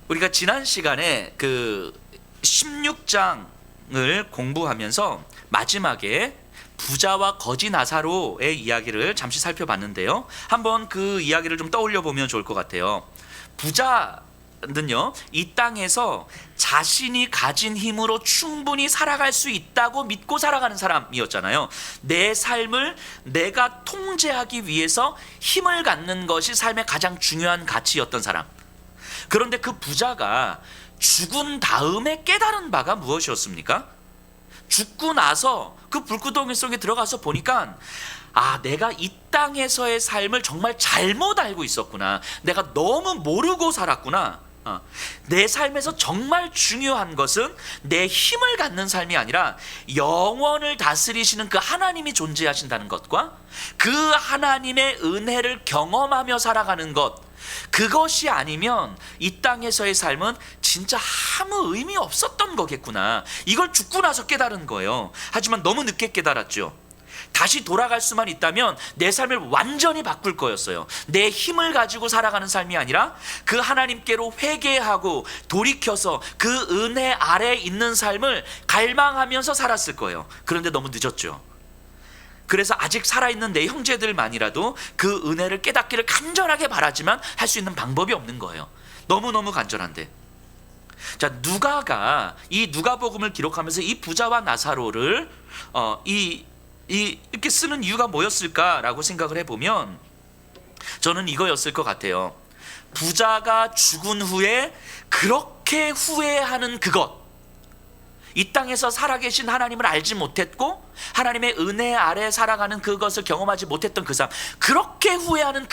우리가 지난 시간에 그 16장을 공부하면서 마지막에 부자와 거지 나사로의 이야기를 잠시 살펴봤는데요. 한번 그 이야기를 좀 떠올려 보면 좋을 것 같아요. 부자는요, 이 땅에서 자신이 가진 힘으로 충분히 살아갈 수 있다고 믿고 살아가는 사람이었잖아요. 내 삶을 내가 통제하기 위해서 힘을 갖는 것이 삶의 가장 중요한 가치였던 사람. 그런데 그 부자가 죽은 다음에 깨달은 바가 무엇이었습니까? 죽고 나서 그 불구덩이 속에 들어가서 보니까 내가 이 땅에서의 삶을 정말 잘못 알고 있었구나. 내가 너무 모르고 살았구나. 내 삶에서 정말 중요한 것은 내 힘을 갖는 삶이 아니라 영원을 다스리시는 그 하나님이 존재하신다는 것과 그 하나님의 은혜를 경험하며 살아가는 것, 그것이 아니면 이 땅에서의 삶은 진짜 아무 의미 없었던 거겠구나. 이걸 죽고 나서 깨달은 거예요. 하지만 너무 늦게 깨달았죠. 다시 돌아갈 수만 있다면 내 삶을 완전히 바꿀 거였어요. 내 힘을 가지고 살아가는 삶이 아니라 그 하나님께로 회개하고 돌이켜서 그 은혜 아래에 있는 삶을 갈망하면서 살았을 거예요. 그런데 너무 늦었죠. 그래서 아직 살아있는 내 형제들만이라도 그 은혜를 깨닫기를 간절하게 바라지만 할 수 있는 방법이 없는 거예요. 너무너무 간절한데. 자, 누가가 이 누가복음을 기록하면서 이 부자와 나사로를 이렇게 쓰는 이유가 뭐였을까라고 생각을 해보면 저는 이거였을 것 같아요. 부자가 죽은 후에 그렇게 후회하는 그것, 이 땅에서 살아계신 하나님을 알지 못했고 하나님의 은혜 아래 살아가는 그것을 경험하지 못했던 그 삶, 그렇게 후회하는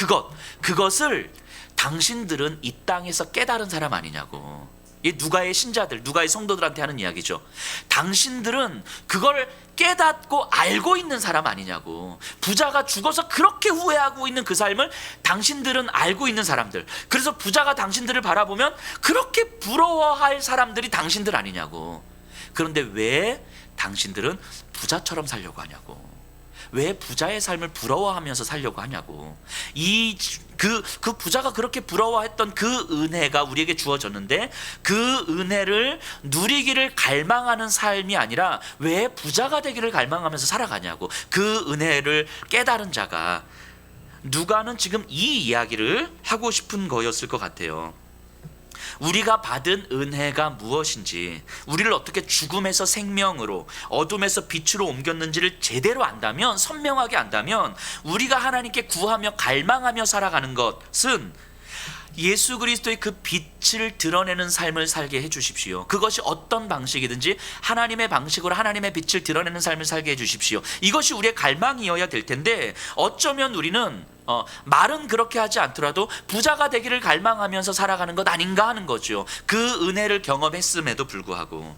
그것을 당신들은 이 땅에서 깨달은 사람 아니냐고. 이 누가의 신자들, 누가의 성도들한테 하는 이야기죠. 당신들은 그걸 깨닫고 알고 있는 사람 아니냐고. 부자가 죽어서 그렇게 후회하고 있는 그 삶을 당신들은 알고 있는 사람들. 그래서 부자가 당신들을 바라보면 그렇게 부러워할 사람들이 당신들 아니냐고. 그런데 왜 당신들은 부자처럼 살려고 하냐고. 왜 부자의 삶을 부러워하면서 살려고 하냐고. 그 부자가 그렇게 부러워했던 그 은혜가 우리에게 주어졌는데 그 은혜를 누리기를 갈망하는 삶이 아니라 왜 부자가 되기를 갈망하면서 살아가냐고. 그 은혜를 깨달은 자가, 누가는 지금 이 이야기를 하고 싶은 거였을 것 같아요. 우리가 받은 은혜가 무엇인지, 우리를 어떻게 죽음에서 생명으로, 어둠에서 빛으로 옮겼는지를 제대로 안다면, 선명하게 안다면 우리가 하나님께 구하며 갈망하며 살아가는 것은 예수 그리스도의 그 빛을 드러내는 삶을 살게 해주십시오. 그것이 어떤 방식이든지 하나님의 방식으로 하나님의 빛을 드러내는 삶을 살게 해주십시오. 이것이 우리의 갈망이어야 될 텐데 어쩌면 우리는 말은 그렇게 하지 않더라도 부자가 되기를 갈망하면서 살아가는 것 아닌가 하는 거죠. 그 은혜를 경험했음에도 불구하고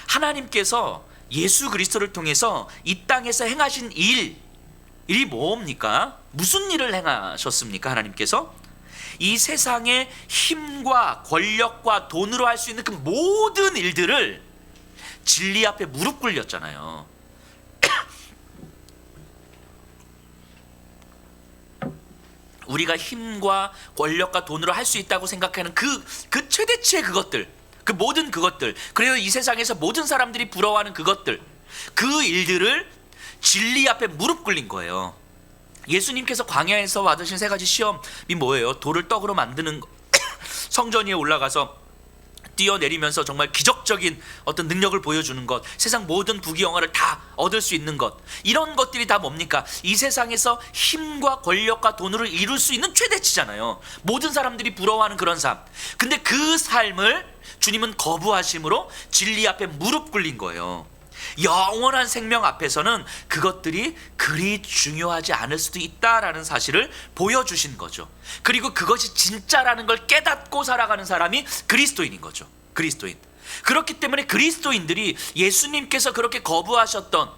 하나님께서 예수 그리스도를 통해서 이 땅에서 행하신 일이 뭡니까? 무슨 일을 행하셨습니까? 하나님께서 이 세상의 힘과 권력과 돈으로 할 수 있는 그 모든 일들을 진리 앞에 무릎 꿇렸잖아요. 우리가 힘과 권력과 돈으로 할 수 있다고 생각하는 그 최대치의 그것들, 그 모든 그것들, 그래서 이 세상에서 모든 사람들이 부러워하는 그것들, 그 일들을 진리 앞에 무릎 꿇린 거예요. 예수님께서 광야에서 받으신 세 가지 시험이 뭐예요? 돌을 떡으로 만드는 성전 위에 올라가서 뛰어내리면서 정말 기적적인 어떤 능력을 보여주는 것, 세상 모든 부귀영화를 다 얻을 수 있는 것, 이런 것들이 다 뭡니까? 이 세상에서 힘과 권력과 돈으로 이룰 수 있는 최대치잖아요. 모든 사람들이 부러워하는 그런 삶. 근데 그 삶을 주님은 거부하심으로 진리 앞에 무릎 꿇린 거예요. 영원한 생명 앞에서는 그것들이 그리 중요하지 않을 수도 있다라는 사실을 보여주신 거죠. 그리고 그것이 진짜라는 걸 깨닫고 살아가는 사람이 그리스도인인 거죠. 그리스도인. 그렇기 때문에 그리스도인들이 예수님께서 그렇게 거부하셨던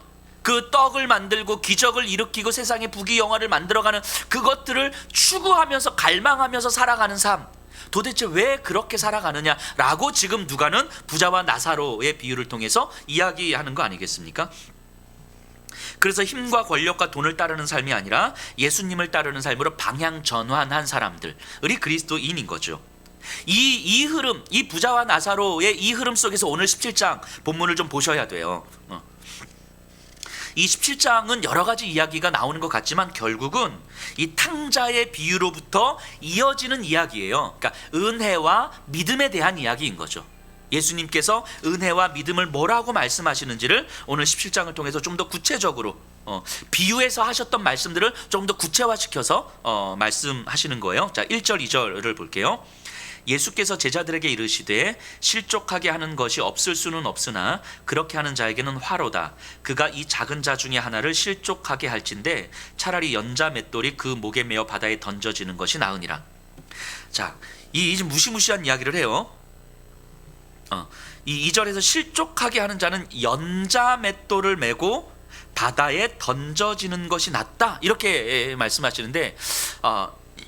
그 떡을 만들고 기적을 일으키고 세상의 부귀영화를 만들어가는 그것들을 추구하면서 갈망하면서 살아가는 삶, 도대체 왜 그렇게 살아가느냐라고 지금 누가는 부자와 나사로의 비유를 통해서 이야기하는 거 아니겠습니까? 그래서 힘과 권력과 돈을 따르는 삶이 아니라 예수님을 따르는 삶으로 방향 전환한 사람들이 그리스도인인 거죠. 이 흐름, 이 부자와 나사로의 이 흐름 속에서 오늘 17장 본문을 좀 보셔야 돼요. 이 17장은 여러 가지 이야기가 나오는 것 같지만 결국은 이 탕자의 비유로부터 이어지는 이야기예요. 그러니까 은혜와 믿음에 대한 이야기인 거죠. 예수님께서 은혜와 믿음을 뭐라고 말씀하시는지를 오늘 17장을 통해서 좀 더 구체적으로 비유해서 하셨던 말씀들을 좀 더 구체화시켜서 말씀하시는 거예요. 자, 1절 2절을 볼게요. 예수께서 제자들에게 이르시되 실족하게 하는 것이 없을 수는 없으나 그렇게 하는 자에게는 화로다. 그가 이 작은 자 중에 하나를 실족하게 할진대 차라리 연자 맷돌이 그 목에 매어 바다에 던져지는 것이 나으니라. 자, 이 무시무시한 이야기를 해요. 이 2절에서 실족하게 하는 자는 연자 맷돌을 메고 바다에 던져지는 것이 낫다, 이렇게 말씀하시는데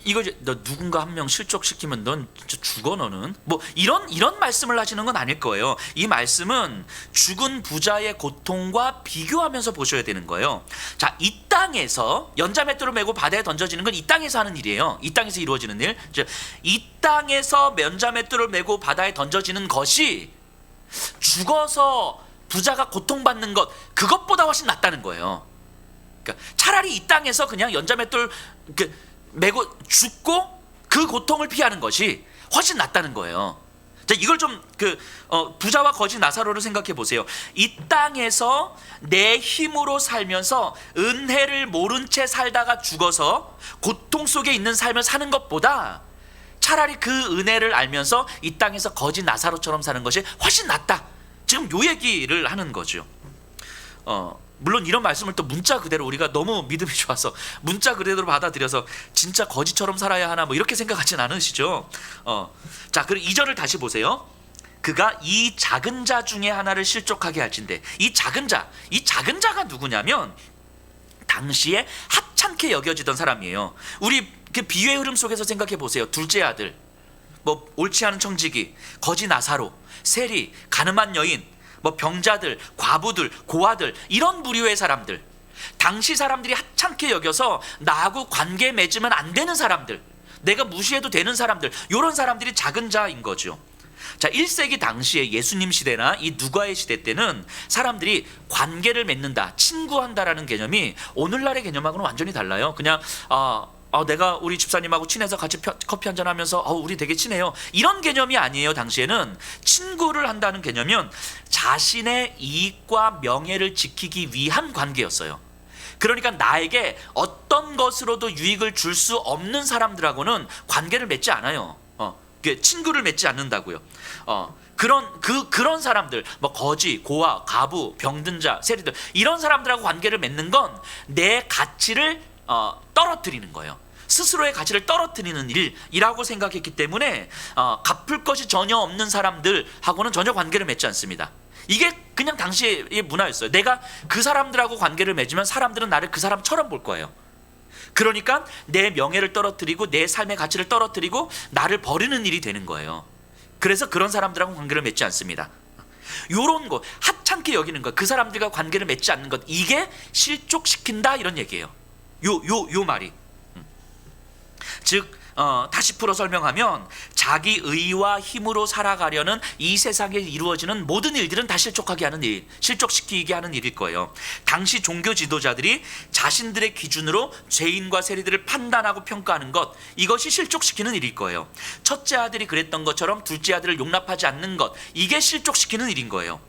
이거 너 누군가 한 명 실족시키면 넌 진짜 죽어 너는, 뭐 이런 말씀을 하시는 건 아닐 거예요. 이 말씀은 죽은 부자의 고통과 비교하면서 보셔야 되는 거예요. 자, 이 땅에서 연자맷돌을 메고 바다에 던져지는 건 이 땅에서 하는 일이에요. 이 땅에서 이루어지는 일. 이 땅에서 연자맷돌을 메고 바다에 던져지는 것이 죽어서 부자가 고통받는 것, 그것보다 훨씬 낫다는 거예요. 그러니까 차라리 이 땅에서 그냥 연자맷돌 메고 죽고 그 고통을 피하는 것이 훨씬 낫다는 거예요. 자, 이걸 좀 부자와 거지 나사로를 생각해 보세요. 이 땅에서 내 힘으로 살면서 은혜를 모른 채 살다가 죽어서 고통 속에 있는 삶을 사는 것보다 차라리 그 은혜를 알면서 이 땅에서 거지 나사로처럼 사는 것이 훨씬 낫다. 지금 요 얘기를 하는 거죠. 물론 이런 말씀을 또 문자 그대로 우리가 너무 믿음이 좋아서 문자 그대로 받아들여서 진짜 거지처럼 살아야 하나 뭐 이렇게 생각하진 않으시죠? 자, 그리고 2절을 다시 보세요. 그가 이 작은 자 중에 하나를 실족하게 할진대. 이 작은 자가 누구냐면 당시에 하찮게 여겨지던 사람이에요. 우리 그 비유의 흐름 속에서 생각해 보세요. 둘째 아들, 뭐 옳지 않은 청지기, 거지 나사로, 세리, 가늠한 여인, 뭐 병자들, 과부들, 고아들, 이런 부류의 사람들, 당시 사람들이 하찮게 여겨서 나하고 관계 맺으면 안 되는 사람들, 내가 무시해도 되는 사람들, 이런 사람들이 작은 자인 거죠. 자, 1세기 당시에 예수님 시대나 이 누가의 시대 때는 사람들이 관계를 맺는다, 친구한다라는 개념이 오늘날의 개념하고는 완전히 달라요. 그냥 내가 우리 집사님하고 친해서 같이 커피 한잔 하면서 우리 되게 친해요, 이런 개념이 아니에요. 당시에는 친구를 한다는 개념은 자신의 이익과 명예를 지키기 위한 관계였어요. 그러니까 나에게 어떤 것으로도 유익을 줄 수 없는 사람들하고는 관계를 맺지 않아요. 친구를 맺지 않는다고요. 그런 사람들, 뭐 거지, 고아, 가부, 병든 자, 세리들, 이런 사람들하고 관계를 맺는 건 내 가치를 떨어뜨리는 거예요. 스스로의 가치를 떨어뜨리는 일이라고 생각했기 때문에 갚을 것이 전혀 없는 사람들하고는 전혀 관계를 맺지 않습니다. 이게 그냥 당시의 문화였어요. 내가 그 사람들하고 관계를 맺으면 사람들은 나를 그 사람처럼 볼 거예요. 그러니까 내 명예를 떨어뜨리고 내 삶의 가치를 떨어뜨리고 나를 버리는 일이 되는 거예요. 그래서 그런 사람들하고 관계를 맺지 않습니다. 요런 거, 하찮게 여기는 것, 그 사람들과 관계를 맺지 않는 것, 이게 실족시킨다, 이런 얘기예요. 요 말이. 즉 다시 풀어 설명하면 자기 의와 힘으로 살아가려는 이 세상에 이루어지는 모든 일들은 다 실족하게 하는 일, 실족시키게 하는 일일 거예요. 당시 종교 지도자들이 자신들의 기준으로 죄인과 세리들을 판단하고 평가하는 것, 이것이 실족시키는 일일 거예요. 첫째 아들이 그랬던 것처럼 둘째 아들을 용납하지 않는 것, 이게 실족시키는 일인 거예요.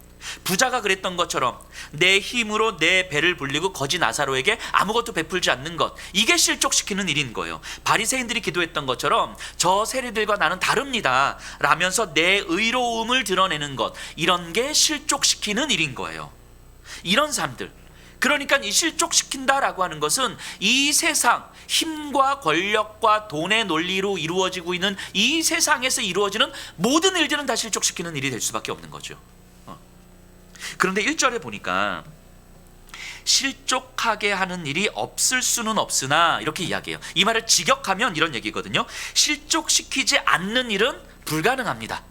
부자가 그랬던 것처럼 내 힘으로 내 배를 불리고 거지 나사로에게 아무것도 베풀지 않는 것, 이게 실족시키는 일인 거예요. 바리새인들이 기도했던 것처럼 저 세리들과 나는 다릅니다 라면서 내 의로움을 드러내는 것, 이런 게 실족시키는 일인 거예요. 이런 사람들, 그러니까 이 실족시킨다라고 하는 것은 이 세상, 힘과 권력과 돈의 논리로 이루어지고 있는 이 세상에서 이루어지는 모든 일들은 다 실족시키는 일이 될 수밖에 없는 거죠. 그런데 1절에 보니까 실족하게 하는 일이 없을 수는 없으나 이렇게 이야기해요. 이 말을 직역하면 이런 얘기거든요. 실족시키지 않는 일은 불가능합니다.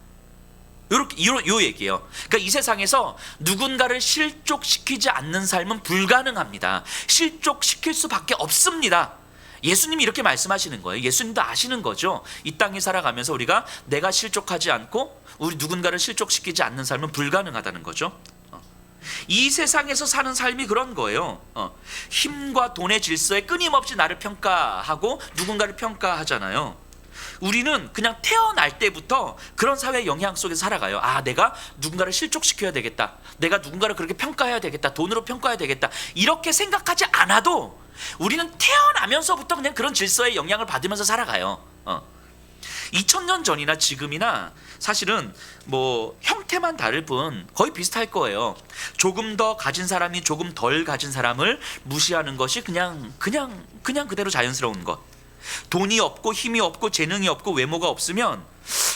요 얘기예요. 그러니까 이 세상에서 누군가를 실족시키지 않는 삶은 불가능합니다. 실족시킬 수밖에 없습니다. 예수님이 이렇게 말씀하시는 거예요. 예수님도 아시는 거죠. 이 땅에 살아가면서 우리가 내가 실족하지 않고 우리 누군가를 실족시키지 않는 삶은 불가능하다는 거죠. 이 세상에서 사는 삶이 그런 거예요. 힘과 돈의 질서에 끊임없이 나를 평가하고 누군가를 평가하잖아요. 우리는 그냥 태어날 때부터 그런 사회의 영향 속에서 살아가요. 아, 내가 누군가를 실족시켜야 되겠다, 내가 누군가를 그렇게 평가해야 되겠다, 돈으로 평가해야 되겠다, 이렇게 생각하지 않아도 우리는 태어나면서부터 그냥 그런 질서의 영향을 받으면서 살아가요. 2000년 전이나 지금이나 사실은 뭐 형태만 다를 뿐 거의 비슷할 거예요. 조금 더 가진 사람이 조금 덜 가진 사람을 무시하는 것이 그냥 그대로 자연스러운 것. 돈이 없고 힘이 없고 재능이 없고 외모가 없으면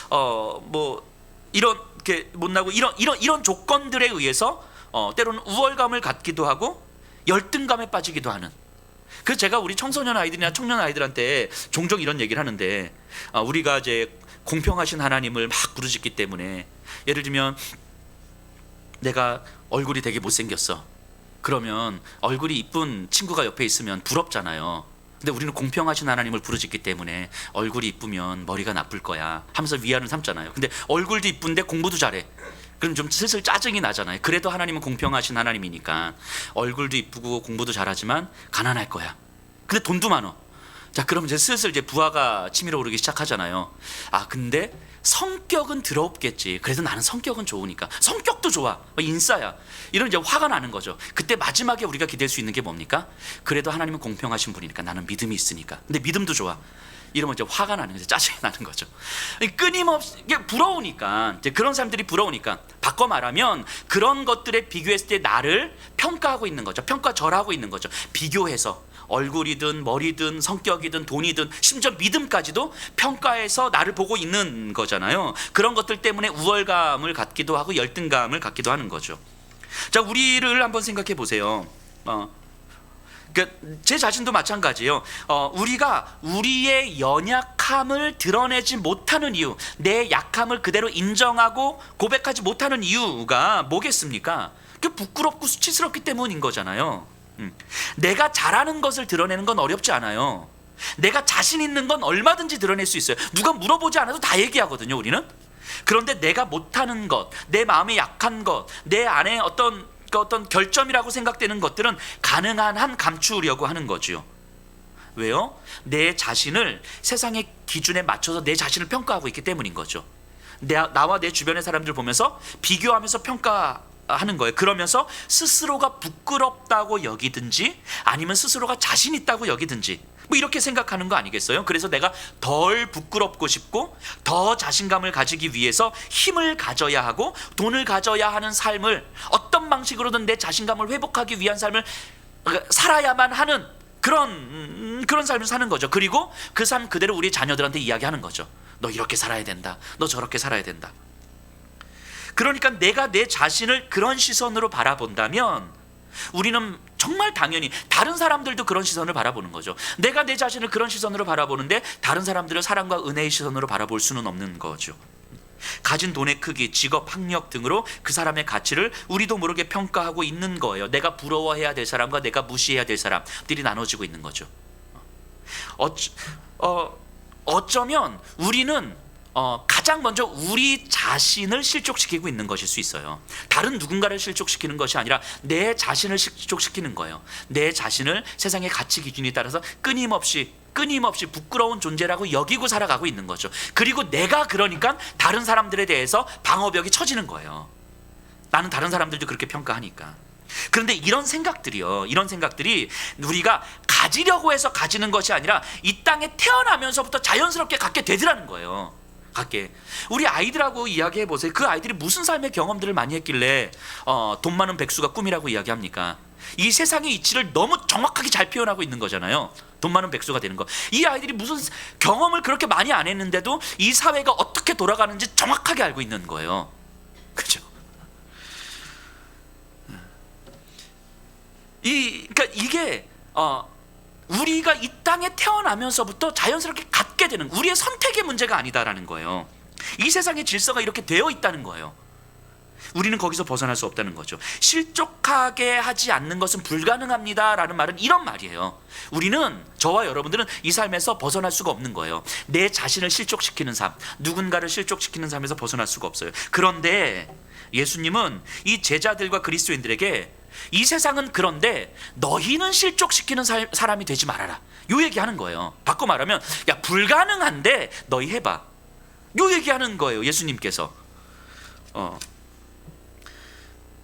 뭐 이렇게 못나고 이런 조건들에 의해서 때로는 우월감을 갖기도 하고 열등감에 빠지기도 하는. 그래서 제가 우리 청소년 아이들이나 청년 아이들한테 종종 이런 얘기를 하는데, 우리가 이제 공평하신 하나님을 막 부르짖기 때문에, 예를 들면 내가 얼굴이 되게 못생겼어. 그러면 얼굴이 이쁜 친구가 옆에 있으면 부럽잖아요. 근데 우리는 공평하신 하나님을 부르짖기 때문에 얼굴이 이쁘면 머리가 나쁠 거야 하면서 위안을 삼잖아요. 근데 얼굴도 이쁜데 공부도 잘해. 그럼 좀 슬슬 짜증이 나잖아요. 그래도 하나님은 공평하신 하나님이니까 얼굴도 이쁘고 공부도 잘하지만 가난할 거야. 근데 돈도 많어. 자, 그럼 이제 슬슬 이제 부하가 치밀어 오르기 시작하잖아요. 아, 근데 성격은 더럽겠지. 그래도 나는 성격은 좋으니까. 성격도 좋아, 인싸야. 이런 이제 화가 나는 거죠. 그때 마지막에 우리가 기댈 수 있는 게 뭡니까? 그래도 하나님은 공평하신 분이니까, 나는 믿음이 있으니까. 근데 믿음도 좋아. 이러면 이제 화가 나는 거죠. 짜증이 나는 거죠. 끊임없이 이게 부러우니까, 이제 그런 사람들이 부러우니까, 바꿔 말하면 그런 것들에 비교했을 때 나를 평가하고 있는 거죠. 평가절하고 있는 거죠. 비교해서 얼굴이든 머리든 성격이든 돈이든 심지어 믿음까지도 평가해서 나를 보고 있는 거잖아요. 그런 것들 때문에 우월감을 갖기도 하고 열등감을 갖기도 하는 거죠. 자, 우리를 한번 생각해 보세요. 그러니까 제 자신도 마찬가지예요. 우리가 우리의 연약함을 드러내지 못하는 이유, 내 약함을 그대로 인정하고 고백하지 못하는 이유가 뭐겠습니까? 그 부끄럽고 수치스럽기 때문인 거잖아요. 내가 잘하는 것을 드러내는 건 어렵지 않아요. 내가 자신 있는 건 얼마든지 드러낼 수 있어요. 누가 물어보지 않아도 다 얘기하거든요, 우리는. 그런데 내가 못하는 것, 내 마음에 약한 것, 내 안에 어떤 결점이라고 생각되는 것들은 가능한 한 감추려고 하는 거죠. 왜요? 내 자신을 세상의 기준에 맞춰서 내 자신을 평가하고 있기 때문인 거죠. 나와 내 주변의 사람들 보면서 비교하면서 평가하는 거예요. 그러면서 스스로가 부끄럽다고 여기든지 아니면 스스로가 자신 있다고 여기든지 뭐 이렇게 생각하는 거 아니겠어요? 그래서 내가 덜 부끄럽고 싶고 더 자신감을 가지기 위해서 힘을 가져야 하고 돈을 가져야 하는 삶을 어떤 방식으로든 내 자신감을 회복하기 위한 삶을 살아야만 하는 그런 삶을 사는 거죠. 그리고 그 삶 그대로 우리 자녀들한테 이야기하는 거죠. 너 이렇게 살아야 된다. 너 저렇게 살아야 된다. 그러니까 내가 내 자신을 그런 시선으로 바라본다면 우리는 정말 당연히 다른 사람들도 그런 시선을 바라보는 거죠. 내가 내 자신을 그런 시선으로 바라보는데 다른 사람들을 사랑과 은혜의 시선으로 바라볼 수는 없는 거죠. 가진 돈의 크기, 직업, 학력 등으로 그 사람의 가치를 우리도 모르게 평가하고 있는 거예요. 내가 부러워해야 될 사람과 내가 무시해야 될 사람들이 나눠지고 있는 거죠. 어쩌면 우리는 가장 먼저 우리 자신을 실족시키고 있는 것일 수 있어요. 다른 누군가를 실족시키는 것이 아니라 내 자신을 실족시키는 거예요. 내 자신을 세상의 가치 기준에 따라서 끊임없이 부끄러운 존재라고 여기고 살아가고 있는 거죠. 그리고 내가 그러니까 다른 사람들에 대해서 방어벽이 쳐지는 거예요. 나는 다른 사람들도 그렇게 평가하니까. 그런데 이런 생각들이 우리가 가지려고 해서 가지는 것이 아니라 이 땅에 태어나면서부터 자연스럽게 갖게 되더라는 거예요. 우리 아이들하고 이야기해 보세요. 그 아이들이 무슨 삶의 경험들을 많이 했길래 돈 많은 백수가 꿈이라고 이야기합니까? 이 세상의 이치를 너무 정확하게 잘 표현하고 있는 거잖아요. 돈 많은 백수가 되는 거. 이 아이들이 무슨 경험을 그렇게 많이 안 했는데도 이 사회가 어떻게 돌아가는지 정확하게 알고 있는 거예요. 그렇죠? 그러니까 이게 우리가 이 땅에 태어나면서부터 자연스럽게 갖게 되는 우리의 선택의 문제가 아니다라는 거예요. 이 세상의 질서가 이렇게 되어 있다는 거예요. 우리는 거기서 벗어날 수 없다는 거죠. 실족하게 하지 않는 것은 불가능합니다 라는 말은 이런 말이에요. 우리는, 저와 여러분들은 이 삶에서 벗어날 수가 없는 거예요. 내 자신을 실족시키는 삶, 누군가를 실족시키는 삶에서 벗어날 수가 없어요. 그런데 예수님은 이 제자들과 그리스도인들에게 이 세상은 그런데 너희는 실족시키는 사람이 되지 말아라, 요 얘기하는 거예요. 바꿔 말하면 야, 불가능한데 너희 해봐, 요 얘기하는 거예요. 예수님께서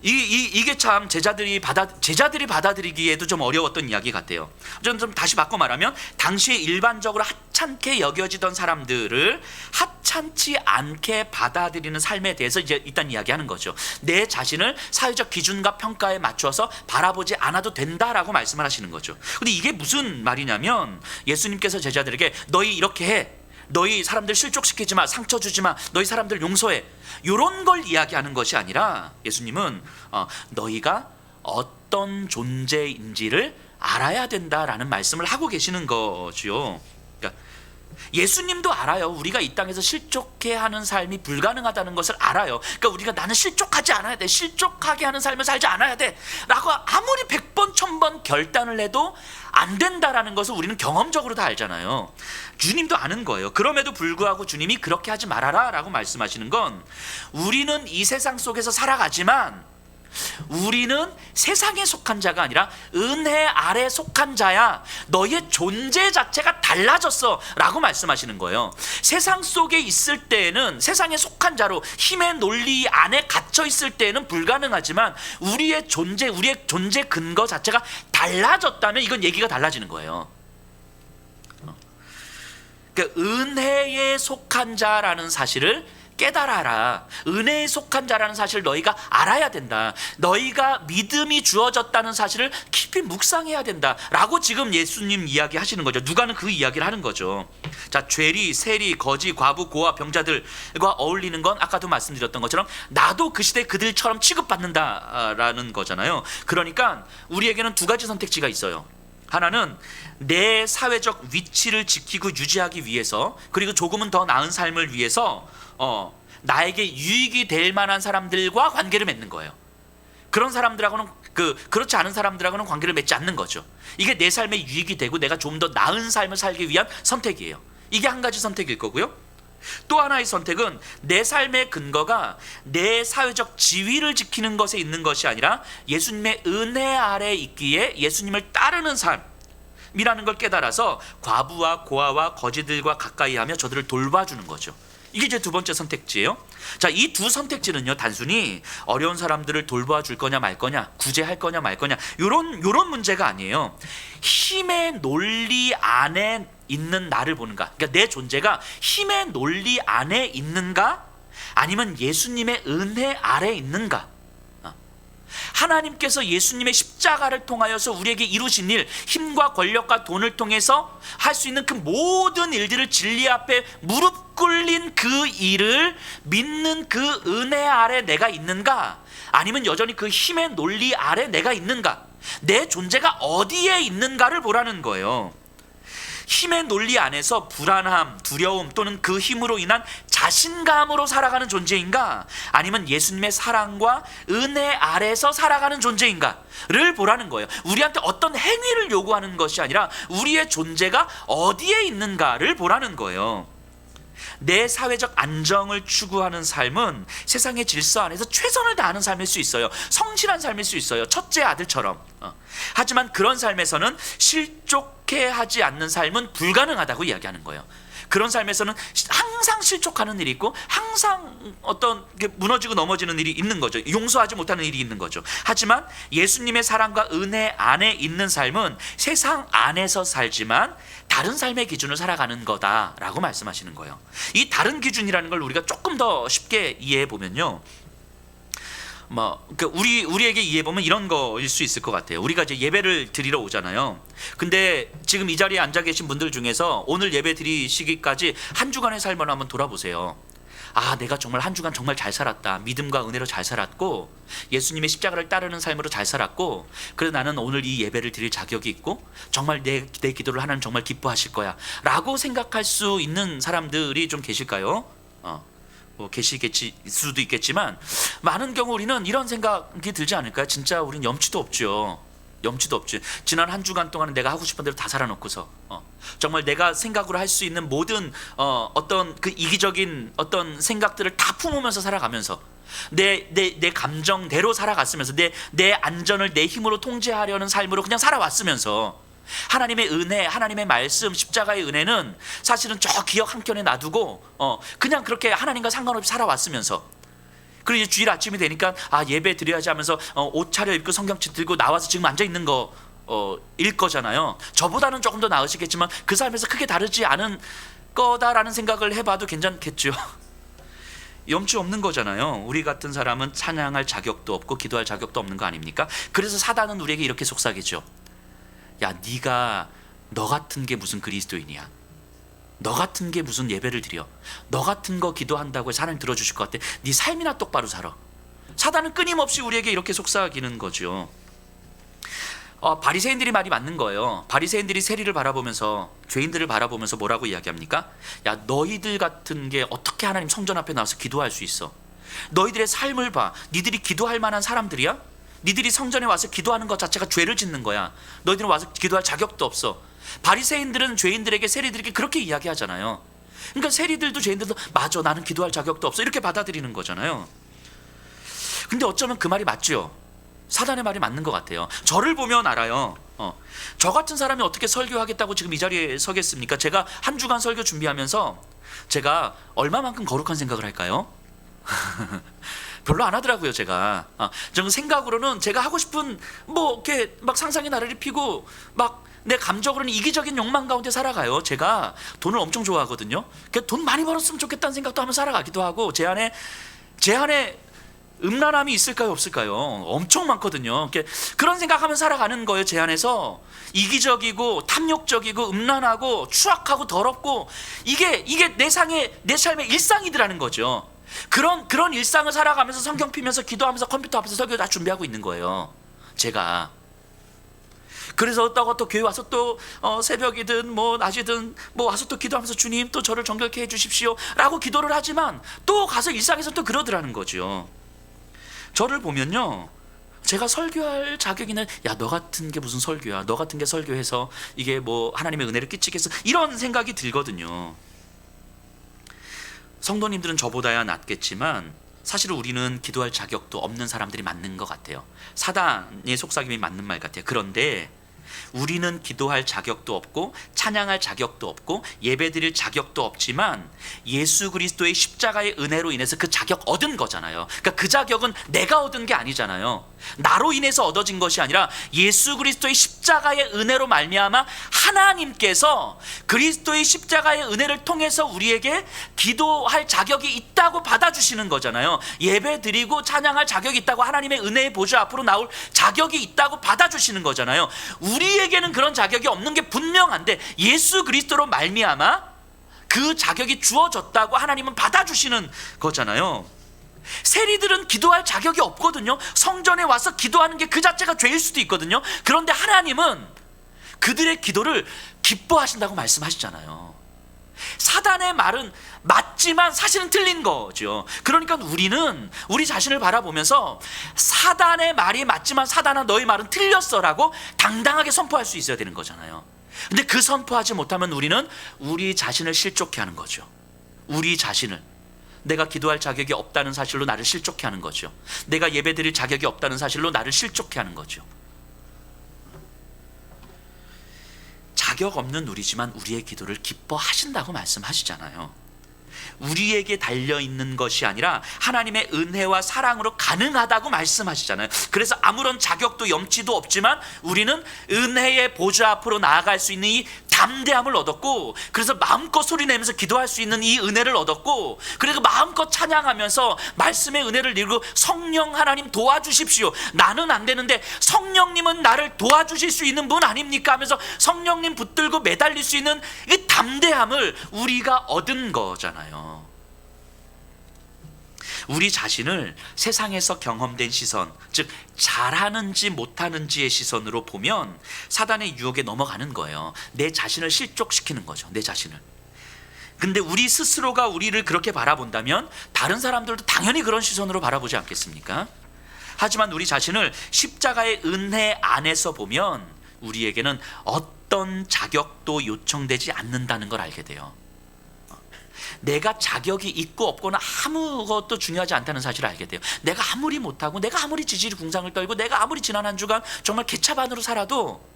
이게 참 제자들이 받아들이기에도 좀 어려웠던 이야기 같아요. 좀 다시 바꿔 말하면 당시에 일반적으로 하찮게 여겨지던 사람들을 하찮지 않게 받아들이는 삶에 대해서 이제 일단 이야기하는 거죠. 내 자신을 사회적 기준과 평가에 맞춰서 바라보지 않아도 된다라고 말씀을 하시는 거죠. 근데 이게 무슨 말이냐면 예수님께서 제자들에게 너희 이렇게 해, 너희 사람들 실족시키지 마, 상처 주지 마, 너희 사람들 용서해, 이런 걸 이야기하는 것이 아니라 예수님은 너희가 어떤 존재인지를 알아야 된다라는 말씀을 하고 계시는 거죠. 그러니까 예수님도 알아요. 우리가 이 땅에서 실족해 하는 삶이 불가능하다는 것을 알아요. 그러니까 우리가 나는 실족하지 않아야 돼, 실족하게 하는 삶을 살지 않아야 돼 라고 아무리 100번 1000번 결단을 해도 안 된다라는 것을 우리는 경험적으로 다 알잖아요. 주님도 아는 거예요. 그럼에도 불구하고 주님이 그렇게 하지 말아라 라고 말씀하시는 건, 우리는 이 세상 속에서 살아가지만 우리는 세상에 속한 자가 아니라 은혜 아래 속한 자야, 너의 존재 자체가 달라졌어 라고 말씀하시는 거예요. 세상 속에 있을 때에는, 세상에 속한 자로 힘의 논리 안에 갇혀 있을 때에는 불가능하지만 우리의 존재 근거 자체가 달라졌다면 이건 얘기가 달라지는 거예요. 그러니까 은혜에 속한 자라는 사실을 깨달아라. 은혜에 속한 자라는 사실을 너희가 알아야 된다. 너희가 믿음이 주어졌다는 사실을 깊이 묵상해야 된다 라고 지금 예수님 이야기하시는 거죠. 누가는 그 이야기를 하는 거죠. 자, 죄리, 세리, 거지, 과부, 고아, 병자들과 어울리는 건 아까도 말씀드렸던 것처럼 나도 그 시대 그들처럼 취급받는다라는 거잖아요. 그러니까 우리에게는 두 가지 선택지가 있어요. 하나는 내 사회적 위치를 지키고 유지하기 위해서, 그리고 조금은 더 나은 삶을 위해서 나에게 유익이 될 만한 사람들과 관계를 맺는 거예요. 그런 사람들하고는 그렇지 않은 사람들하고는 관계를 맺지 않는 거죠. 이게 내 삶에 유익이 되고 내가 좀 더 나은 삶을 살기 위한 선택이에요. 이게 한 가지 선택일 거고요. 또 하나의 선택은 내 삶의 근거가 내 사회적 지위를 지키는 것에 있는 것이 아니라 예수님의 은혜 아래 있기에 예수님을 따르는 삶이라는 걸 깨달아서 과부와 고아와 거지들과 가까이 하며 저들을 돌봐주는 거죠. 이게 이제 두 번째 선택지예요. 자, 이 두 선택지는요, 단순히 어려운 사람들을 돌봐줄 거냐 말 거냐, 구제할 거냐 말 거냐, 요런 문제가 아니에요. 힘의 논리 안에 있는 나를 보는가, 그러니까 내 존재가 힘의 논리 안에 있는가, 아니면 예수님의 은혜 아래 있는가. 하나님께서 예수님의 십자가를 통하여서 우리에게 이루신 일, 힘과 권력과 돈을 통해서 할 수 있는 그 모든 일들을 진리 앞에 무릎 꿇린 그 일을 믿는 그 은혜 아래 내가 있는가, 아니면 여전히 그 힘의 논리 아래 내가 있는가, 내 존재가 어디에 있는가를 보라는 거예요. 힘의 논리 안에서 불안함, 두려움 또는 그 힘으로 인한 자신감으로 살아가는 존재인가, 아니면 예수님의 사랑과 은혜 아래서 살아가는 존재인가를 보라는 거예요. 우리한테 어떤 행위를 요구하는 것이 아니라 우리의 존재가 어디에 있는가를 보라는 거예요. 내 사회적 안정을 추구하는 삶은 세상의 질서 안에서 최선을 다하는 삶일 수 있어요. 성실한 삶일 수 있어요. 첫째 아들처럼. 하지만 그런 삶에서는 실족해 하지 않는 삶은 불가능하다고 이야기하는 거예요. 그런 삶에서는 항상 실족하는 일이 있고 항상 어떤 무너지고 넘어지는 일이 있는 거죠. 용서하지 못하는 일이 있는 거죠. 하지만 예수님의 사랑과 은혜 안에 있는 삶은 세상 안에서 살지만 다른 삶의 기준을 살아가는 거다라고 말씀하시는 거예요. 이 다른 기준이라는 걸 우리가 조금 더 쉽게 이해해 보면요, 우리에게 이해해 보면 이런 거일 수 있을 것 같아요. 우리가 이제 예배를 드리러 오잖아요. 근데 지금 이 자리에 앉아 계신 분들 중에서 오늘 예배 드리시기까지 한 주간의 삶을 한번 돌아보세요. 아, 내가 정말 한 주간 정말 잘 살았다. 믿음과 은혜로 잘 살았고 예수님의 십자가를 따르는 삶으로 잘 살았고, 그래서 나는 오늘 이 예배를 드릴 자격이 있고 정말 내 기도를 하나님 정말 기뻐하실 거야 라고 생각할 수 있는 사람들이 좀 계실까요? 계시겠지 수도 있겠지만 많은 경우 우리는 이런 생각이 들지 않을까요? 진짜 우리는 염치도 없죠. 염치도 없지. 지난 한 주간 동안 내가 하고 싶은 대로 다 살아놓고서 정말 내가 생각으로 할 수 있는 모든 어떤 그 이기적인 어떤 생각들을 다 품으면서 살아가면서 내 감정대로 살아갔으면서 내 안전을 내 힘으로 통제하려는 삶으로 그냥 살아왔으면서 하나님의 은혜, 하나님의 말씀, 십자가의 은혜는 사실은 저 기억 한켠에 놔두고 그냥 그렇게 하나님과 상관없이 살아왔으면서, 그리고 이제 주일 아침이 되니까 예배 드려야지 하면서 옷 차려입고 성경책 들고 나와서 지금 앉아 있는 거 일 거잖아요. 저보다는 조금 더 나으시겠지만 그 삶에서 크게 다르지 않은 거다라는 생각을 해봐도 괜찮겠죠. 염치 없는 거잖아요. 우리 같은 사람은 찬양할 자격도 없고 기도할 자격도 없는 거 아닙니까? 그래서 사단은 우리에게 이렇게 속삭이죠. 야, 네가 너 같은 게 무슨 그리스도인이야? 너 같은 게 무슨 예배를 드려? 너 같은 거 기도한다고 해서 하나님 들어주실 것 같아? 네 삶이나 똑바로 살아. 사단은 끊임없이 우리에게 이렇게 속삭이는 거죠. 바리새인들이 말이 맞는 거예요. 바리새인들이 세리를 바라보면서, 죄인들을 바라보면서 뭐라고 이야기합니까? 야, 너희들 같은 게 어떻게 하나님 성전 앞에 나와서 기도할 수 있어? 너희들의 삶을 봐. 니들이 기도할 만한 사람들이야? 니들이 성전에 와서 기도하는 것 자체가 죄를 짓는 거야. 너희들은 와서 기도할 자격도 없어. 바리새인들은 죄인들에게, 세리들에게 그렇게 이야기하잖아요. 그러니까 세리들도 죄인들도 맞아, 나는 기도할 자격도 없어, 이렇게 받아들이는 거잖아요. 근데 어쩌면 그 말이 맞죠. 사단의 말이 맞는 것 같아요. 저를 보면 알아요. 저 같은 사람이 어떻게 설교하겠다고 지금 이 자리에 서겠습니까? 제가 한 주간 설교 준비하면서 제가 얼마만큼 거룩한 생각을 할까요? 별로 안 하더라고요. 제가 저는 생각으로는 제가 하고 싶은 이렇게 막 상상의 나래를 피고 막 내 감정으로는 이기적인 욕망 가운데 살아가요. 제가 돈을 엄청 좋아하거든요. 돈 많이 벌었으면 좋겠다는 생각도 하면서 살아가기도 하고, 제 안에 음란함이 있을까요, 없을까요? 엄청 많거든요. 그런 생각하면서 살아가는 거예요. 제 안에서 이기적이고 탐욕적이고 음란하고 추악하고 더럽고 이게 내 삶의 일상이더라는 거죠. 그런 일상을 살아가면서 성경 피면서 기도하면서 컴퓨터 앞에서 설교 다 준비하고 있는 거예요. 제가. 그래서 또 교회 와서 또 새벽이든 낮이든 와서 또 기도하면서 주님 또 저를 정결케 해주십시오 라고 기도를 하지만 또 가서 일상에서 또 그러더라는 거죠. 저를 보면요, 제가 설교할 자격이는, 야, 너 같은 게 무슨 설교야? 너 같은 게 설교해서 이게 하나님의 은혜를 끼치겠어? 이런 생각이 들거든요. 성도님들은 저보다야 낫겠지만 사실은 우리는 기도할 자격도 없는 사람들이 맞는 것 같아요. 사단의 속삭임이 맞는 말 같아요. 그런데 우리는 기도할 자격도 없고 찬양할 자격도 없고 예배드릴 자격도 없지만 예수 그리스도의 십자가의 은혜로 인해서 그 자격 얻은 거잖아요. 그러니까 그 자격은 내가 얻은 게 아니잖아요. 나로 인해서 얻어진 것이 아니라 예수 그리스도의 십자가의 은혜로 말미암아 하나님께서 그리스도의 십자가의 은혜를 통해서 우리에게 기도할 자격이 있다고 받아주시는 거잖아요. 예배드리고 찬양할 자격이 있다고, 하나님의 은혜의 보좌 앞으로 나올 자격이 있다고 받아주시는 거잖아요. 우리에게는 그런 자격이 없는 게 분명한데 예수 그리스도로 말미암아 그 자격이 주어졌다고 하나님은 받아주시는 거잖아요. 세리들은 기도할 자격이 없거든요. 성전에 와서 기도하는 게 그 자체가 죄일 수도 있거든요. 그런데 하나님은 그들의 기도를 기뻐하신다고 말씀하시잖아요. 사단의 말은 맞지만 사실은 틀린 거죠. 그러니까 우리는 우리 자신을 바라보면서 사단의 말이 맞지만 사단아 너의 말은 틀렸어라고 당당하게 선포할 수 있어야 되는 거잖아요. 근데 그 선포하지 못하면 우리는 우리 자신을 실족해 하는 거죠. 우리 자신을, 내가 기도할 자격이 없다는 사실로 나를 실족해 하는 거죠. 내가 예배드릴 자격이 없다는 사실로 나를 실족해 하는 거죠. 자격 없는 우리지만 우리의 기도를 기뻐하신다고 말씀하시잖아요. 우리에게 달려있는 것이 아니라 하나님의 은혜와 사랑으로 가능하다고 말씀하시잖아요. 그래서 아무런 자격도 염치도 없지만 우리는 은혜의 보좌 앞으로 나아갈 수 있는 이 담대함을 얻었고, 그래서 마음껏 소리내면서 기도할 수 있는 이 은혜를 얻었고, 그리고 마음껏 찬양하면서 말씀의 은혜를 이루고 성령 하나님 도와주십시오, 나는 안 되는데 성령님은 나를 도와주실 수 있는 분 아닙니까 하면서 성령님 붙들고 매달릴 수 있는 이 담대함을 우리가 얻은 거잖아요. 우리 자신을 세상에서 경험된 시선, 즉 잘하는지 못하는지의 시선으로 보면 사단의 유혹에 넘어가는 거예요. 내 자신을 실족시키는 거죠. 내 자신을. 근데 우리 스스로가 우리를 그렇게 바라본다면 다른 사람들도 당연히 그런 시선으로 바라보지 않겠습니까? 하지만 우리 자신을 십자가의 은혜 안에서 보면 우리에게는 어떤 자격도 요청되지 않는다는 걸 알게 돼요. 내가 자격이 있고 없고는 아무것도 중요하지 않다는 사실을 알게 돼요. 내가 아무리 못하고, 내가 아무리 지질이 궁상을 떨고, 내가 아무리 지난 한 주간 정말 개차반으로 살아도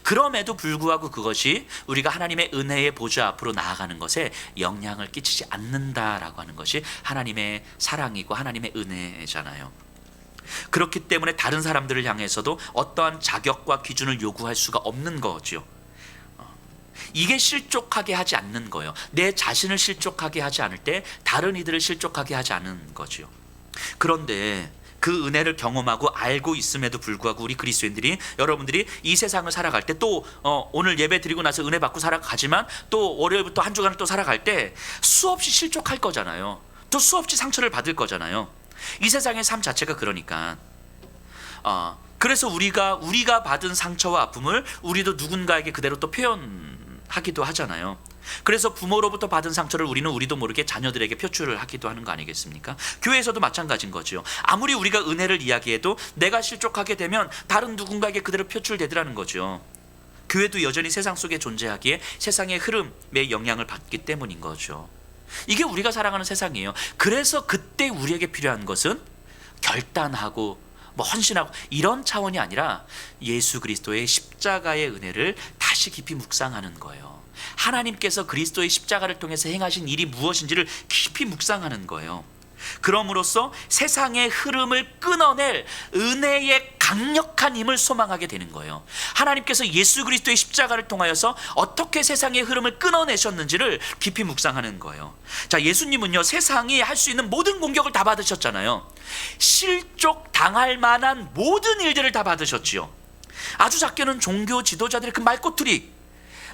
그럼에도 불구하고 그것이 우리가 하나님의 은혜의 보좌 앞으로 나아가는 것에 영향을 끼치지 않는다라고 하는 것이 하나님의 사랑이고 하나님의 은혜잖아요. 그렇기 때문에 다른 사람들을 향해서도 어떠한 자격과 기준을 요구할 수가 없는 거죠. 이게 실족하게 하지 않는 거예요. 내 자신을 실족하게 하지 않을 때 다른 이들을 실족하게 하지 않는 거죠. 그런데 그 은혜를 경험하고 알고 있음에도 불구하고 우리 그리스도인들이, 여러분들이 이 세상을 살아갈 때 또 오늘 예배 드리고 나서 은혜 받고 살아가지만 또 월요일부터 한 주간을 또 살아갈 때 수없이 실족할 거잖아요. 또 수없이 상처를 받을 거잖아요. 이 세상의 삶 자체가 그러니까. 그래서 우리가 받은 상처와 아픔을 우리도 누군가에게 그대로 또 표현하기도 하잖아요. 그래서 부모로부터 받은 상처를 우리도 모르게 자녀들에게 표출을 하기도 하는 거 아니겠습니까? 교회에서도 마찬가지인 거죠. 아무리 우리가 은혜를 이야기해도 내가 실족하게 되면 다른 누군가에게 그대로 표출되더라는 거죠. 교회도 여전히 세상 속에 존재하기에 세상의 흐름에 영향을 받기 때문인 거죠. 이게 우리가 살아가는 세상이에요. 그래서 그때 우리에게 필요한 것은 결단하고 헌신하고 이런 차원이 아니라 예수 그리스도의 십자가의 은혜를 다시 깊이 묵상하는 거예요. 하나님께서 그리스도의 십자가를 통해서 행하신 일이 무엇인지를 깊이 묵상하는 거예요. 그럼으로써 세상의 흐름을 끊어낼 은혜의 강력한 힘을 소망하게 되는 거예요. 하나님께서 예수 그리스도의 십자가를 통하여서 어떻게 세상의 흐름을 끊어내셨는지를 깊이 묵상하는 거예요. 자, 예수님은요, 세상이 할 수 있는 모든 공격을 다 받으셨잖아요. 실족 당할 만한 모든 일들을 다 받으셨지요. 아주 작게는 종교 지도자들의 그 말꼬투리,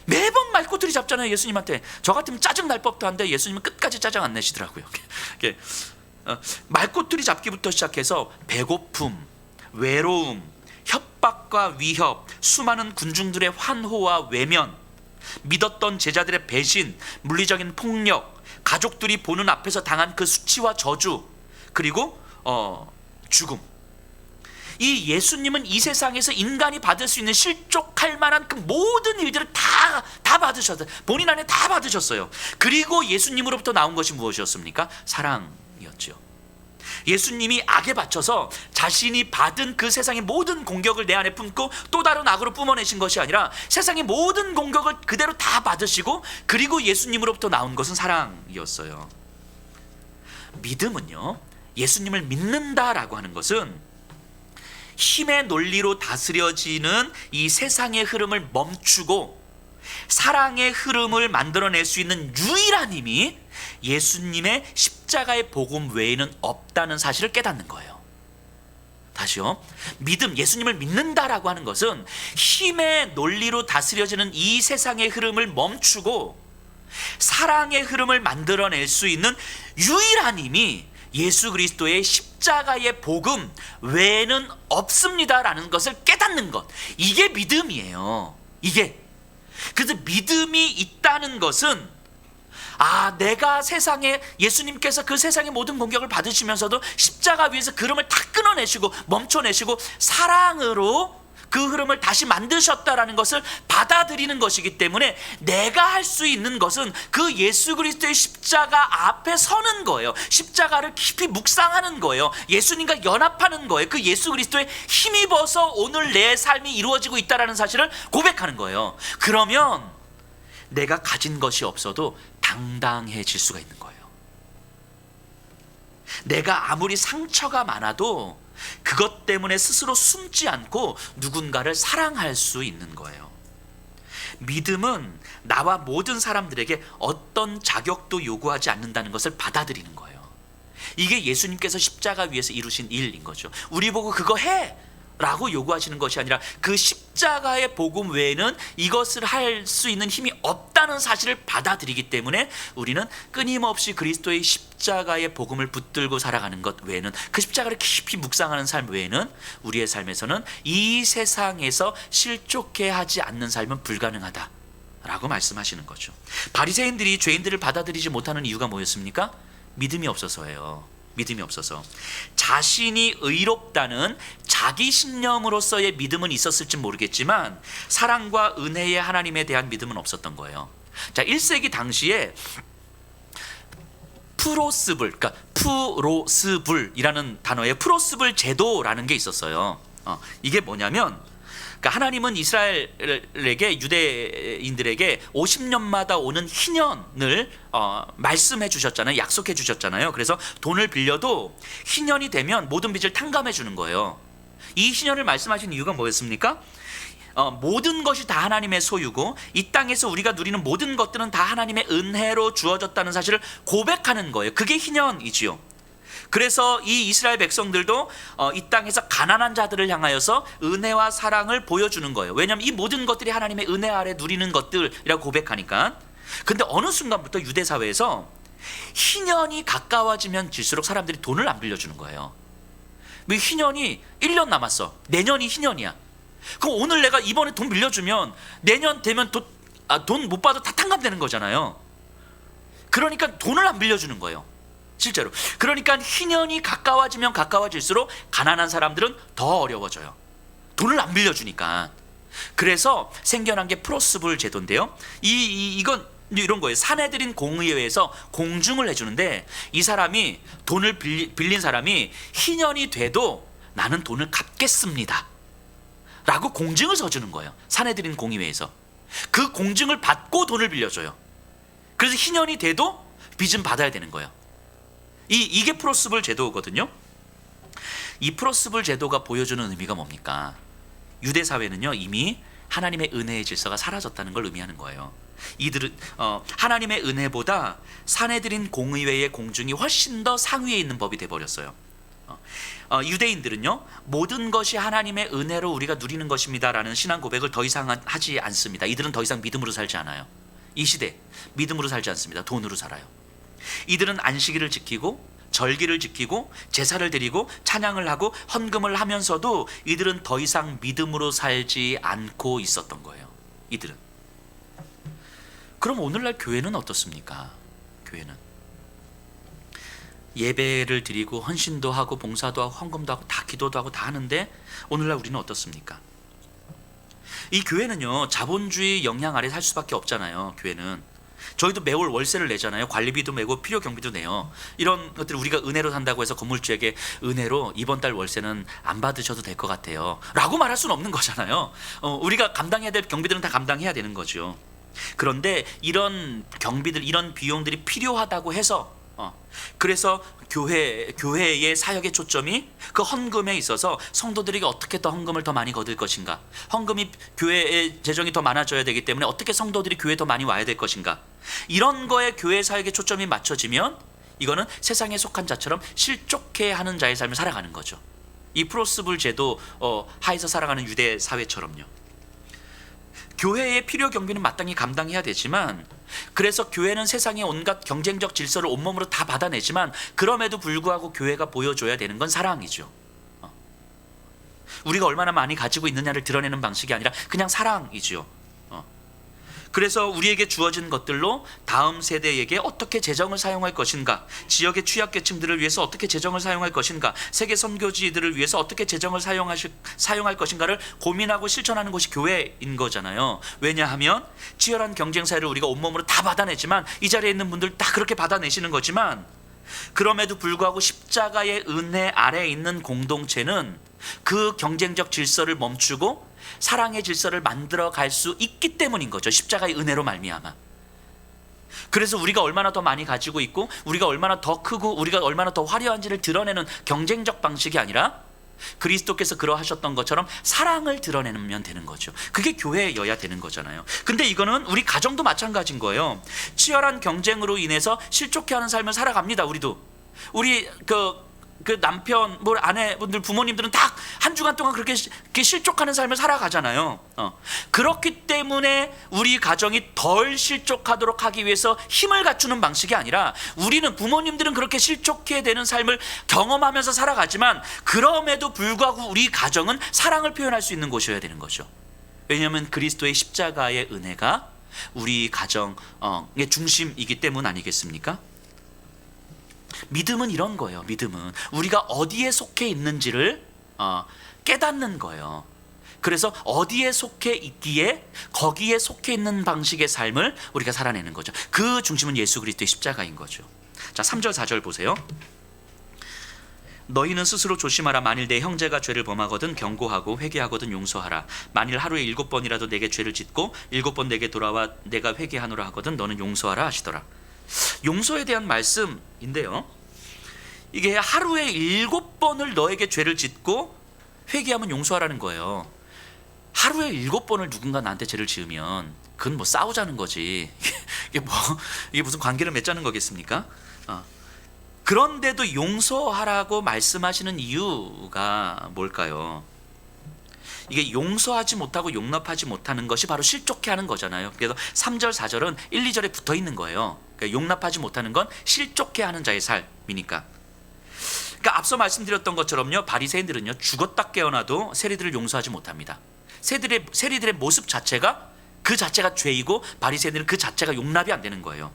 매번 말꼬투리 잡잖아요. 예수님한테. 저 같으면 짜증 날 법도 한데 예수님은 끝까지 짜증 안 내시더라고요. 말꼬투리 잡기부터 시작해서 배고픔, 외로움, 협박과 위협, 수많은 군중들의 환호와 외면, 믿었던 제자들의 배신, 물리적인 폭력, 가족들이 보는 앞에서 당한 그 수치와 저주, 그리고 죽음. 이 예수님은 이 세상에서 인간이 받을 수 있는 실족할 만한 그 모든 일들을 다 받으셨어요. 본인 안에 다 받으셨어요. 그리고 예수님으로부터 나온 것이 무엇이었습니까? 사랑이었죠. 예수님이 악에 받쳐서 자신이 받은 그 세상의 모든 공격을 내 안에 품고 또 다른 악으로 뿜어내신 것이 아니라 세상의 모든 공격을 그대로 다 받으시고 그리고 예수님으로부터 나온 것은 사랑이었어요. 믿음은요, 예수님을 믿는다라고 하는 것은 힘의 논리로 다스려지는 이 세상의 흐름을 멈추고 사랑의 흐름을 만들어낼 수 있는 유일한 힘이 예수님의 십자가의 복음 외에는 없다는 사실을 깨닫는 거예요. 다시요. 믿음, 예수님을 믿는다라고 하는 것은 힘의 논리로 다스려지는 이 세상의 흐름을 멈추고 사랑의 흐름을 만들어낼 수 있는 유일한 힘이 예수 그리스도의 십자가의 복음 외에는 없습니다라는 것을 깨닫는 것, 이게 믿음이에요. 이게. 그래서 믿음이 있다는 것은 내가 세상에, 예수님께서 그 세상의 모든 공격을 받으시면서도 십자가 위에서 그 흐름을 다 끊어내시고 멈춰내시고 사랑으로 그 흐름을 다시 만드셨다라는 것을 받아들이는 것이기 때문에 내가 할 수 있는 것은 그 예수 그리스도의 십자가 앞에 서는 거예요. 십자가를 깊이 묵상하는 거예요. 예수님과 연합하는 거예요. 그 예수 그리스도에 힘입어서 오늘 내 삶이 이루어지고 있다는 사실을 고백하는 거예요. 그러면 내가 가진 것이 없어도 당당해질 수가 있는 거예요. 내가 아무리 상처가 많아도 그것 때문에 스스로 숨지 않고 누군가를 사랑할 수 있는 거예요. 믿음은 나와 모든 사람들에게 어떤 자격도 요구하지 않는다는 것을 받아들이는 거예요. 이게 예수님께서 십자가 위에서 이루신 일인 거죠. 우리 보고 그거 해! 라고 요구하시는 것이 아니라 그 십자가의 복음 외에는 이것을 할 수 있는 힘이 없다는 사실을 받아들이기 때문에 우리는 끊임없이 그리스도의 십자가의 복음을 붙들고 살아가는 것 외에는, 그 십자가를 깊이 묵상하는 삶 외에는 우리의 삶에서는 이 세상에서 실족해 하지 않는 삶은 불가능하다 라고 말씀하시는 거죠. 바리새인들이 죄인들을 받아들이지 못하는 이유가 뭐였습니까? 믿음이 없어서예요. 믿음이 없어서. 자신이 의롭다는 자기 신념으로서의 믿음은 있었을지 모르겠지만 사랑과 은혜의 하나님에 대한 믿음은 없었던 거예요. 자, 1세기 당시에 프로스불이라는 단어의 프로스불 제도라는 게 있었어요. 이게 뭐냐면, 그러니까 하나님은 이스라엘에게, 유대인들에게 50년마다 오는 희년을 말씀해 주셨잖아요. 약속해 주셨잖아요. 그래서 돈을 빌려도 희년이 되면 모든 빚을 탕감해 주는 거예요. 이 희년을 말씀하신 이유가 뭐였습니까? 모든 것이 다 하나님의 소유고 이 땅에서 우리가 누리는 모든 것들은 다 하나님의 은혜로 주어졌다는 사실을 고백하는 거예요. 그게 희년이지요. 그래서 이 이스라엘 백성들도 이 땅에서 가난한 자들을 향하여서 은혜와 사랑을 보여주는 거예요. 왜냐하면 이 모든 것들이 하나님의 은혜 아래 누리는 것들이라고 고백하니까. 근데 어느 순간부터 유대 사회에서 희년이 가까워지면 질수록 사람들이 돈을 안 빌려주는 거예요. 왜 희년이 1년 남았어. 내년이 희년이야. 그럼 오늘 내가 이번에 돈 빌려주면 내년 되면 돈 못 받아 다 탕감되는 거잖아요. 그러니까 돈을 안 빌려주는 거예요. 실제로. 그러니까 희년이 가까워지면 가까워질수록 가난한 사람들은 더 어려워져요. 돈을 안 빌려주니까. 그래서 생겨난 게 프로스불 제도인데요. 이건 이런 거예요. 사내들인 공의회에서 공증을 해주는데 이 사람이 돈을 빌린 사람이 희년이 돼도 나는 돈을 갚겠습니다 라고 공증을 써주는 거예요. 사내들인 공의회에서. 그 공증을 받고 돈을 빌려줘요. 그래서 희년이 돼도 빚은 받아야 되는 거예요. 이게 프로스불 제도거든요. 이 프로스불 제도가 보여주는 의미가 뭡니까? 유대 사회는요, 이미 하나님의 은혜의 질서가 사라졌다는 걸 의미하는 거예요. 이들은 하나님의 은혜보다 사내들인 공의회의 공증이 훨씬 더 상위에 있는 법이 돼버렸어요. 유대인들은요, 모든 것이 하나님의 은혜로 우리가 누리는 것입니다 라는 신앙 고백을 더 이상 하지 않습니다. 이들은 더 이상 믿음으로 살지 않아요. 이 시대 믿음으로 살지 않습니다. 돈으로 살아요. 이들은 안식일을 지키고 절기를 지키고 제사를 드리고 찬양을 하고 헌금을 하면서도 이들은 더 이상 믿음으로 살지 않고 있었던 거예요. 이들은. 그럼 오늘날 교회는 어떻습니까? 교회는 예배를 드리고 헌신도 하고 봉사도 하고 헌금도 하고 다 기도도 하고 다 하는데 오늘날 우리는 어떻습니까? 이 교회는요, 자본주의 영향 아래 살 수밖에 없잖아요. 교회는 저희도 매월 월세를 내잖아요. 관리비도 내고 필요 경비도 내요. 이런 것들 우리가 은혜로 산다고 해서 건물주에게 은혜로 이번 달 월세는 안 받으셔도 될 것 같아요 라고 말할 수는 없는 거잖아요. 우리가 감당해야 될 경비들은 다 감당해야 되는 거죠. 그런데 이런 경비들, 이런 비용들이 필요하다고 해서 그래서 교회의 사역의 초점이 그 헌금에 있어서 성도들에게 어떻게 더 헌금을 더 많이 거둘 것인가, 헌금이 교회의 재정이 더 많아져야 되기 때문에 어떻게 성도들이 교회에 더 많이 와야 될 것인가, 이런 거에 교회 사역의 초점이 맞춰지면 이거는 세상에 속한 자처럼 실족해 하는 자의 삶을 살아가는 거죠. 이 프로스불 제도 하에서 살아가는 유대 사회처럼요. 교회의 필요 경비는 마땅히 감당해야 되지만, 그래서 교회는 세상의 온갖 경쟁적 질서를 온몸으로 다 받아내지만 그럼에도 불구하고 교회가 보여줘야 되는 건 사랑이죠. 우리가 얼마나 많이 가지고 있느냐를 드러내는 방식이 아니라 그냥 사랑이죠. 그래서 우리에게 주어진 것들로 다음 세대에게 어떻게 재정을 사용할 것인가, 지역의 취약계층들을 위해서 어떻게 재정을 사용할 것인가, 세계 선교지들을 위해서 어떻게 재정을 사용할 것인가를 고민하고 실천하는 것이 교회인 거잖아요. 왜냐하면 치열한 경쟁사회를 우리가 온몸으로 다 받아내지만, 이 자리에 있는 분들 다 그렇게 받아내시는 거지만, 그럼에도 불구하고 십자가의 은혜 아래에 있는 공동체는 그 경쟁적 질서를 멈추고 사랑의 질서를 만들어 갈 수 있기 때문인 거죠. 십자가의 은혜로 말미암아. 그래서 우리가 얼마나 더 많이 가지고 있고 우리가 얼마나 더 크고 우리가 얼마나 더 화려한지를 드러내는 경쟁적 방식이 아니라 그리스도께서 그러하셨던 것처럼 사랑을 드러내면 되는 거죠. 그게 교회여야 되는 거잖아요. 근데 이거는 우리 가정도 마찬가지인 거예요. 치열한 경쟁으로 인해서 실족해하는 삶을 살아갑니다. 우리 그 남편, 아내분들, 부모님들은 다 한 주간 동안 그렇게 실족하는 삶을 살아가잖아요. 그렇기 때문에 우리 가정이 덜 실족하도록 하기 위해서 힘을 갖추는 방식이 아니라, 우리는, 부모님들은 그렇게 실족해야 되는 삶을 경험하면서 살아가지만 그럼에도 불구하고 우리 가정은 사랑을 표현할 수 있는 곳이어야 되는 거죠. 왜냐하면 그리스도의 십자가의 은혜가 우리 가정의 중심이기 때문 아니겠습니까? 믿음은 이런 거예요. 믿음은 우리가 어디에 속해 있는지를 깨닫는 거예요. 그래서 어디에 속해 있기에 거기에 속해 있는 방식의 삶을 우리가 살아내는 거죠. 그 중심은 예수 그리스도의 십자가인 거죠. 자, 3절 4절 보세요. 너희는 스스로 조심하라. 만일 내 형제가 죄를 범하거든 경고하고 회개하거든 용서하라. 만일 하루에 7번이라도 내게 죄를 짓고 7번 내게 돌아와 내가 회개하노라 하거든 너는 용서하라 하시더라. 용서에 대한 말씀인데요, 이게 하루에 7번을 너에게 죄를 짓고 회개하면 용서하라는 거예요. 하루에 7번을 누군가 나한테 죄를 지으면 그건 뭐 싸우자는 거지. 이게 무슨 관계를 맺자는 거겠습니까? 그런데도 용서하라고 말씀하시는 이유가 뭘까요? 이게 용서하지 못하고 용납하지 못하는 것이 바로 실족해 하는 거잖아요. 그래서 3절 4절은 1, 2절에 붙어 있는 거예요. 그러니까 용납하지 못하는 건 실족해 하는 자의 삶이니까. 그러니까 앞서 말씀드렸던 것처럼요, 바리새인들은요 죽었다 깨어나도 세리들을 용서하지 못합니다. 세리들의 모습 자체가 그 자체가 죄이고 바리새인들은 그 자체가 용납이 안 되는 거예요.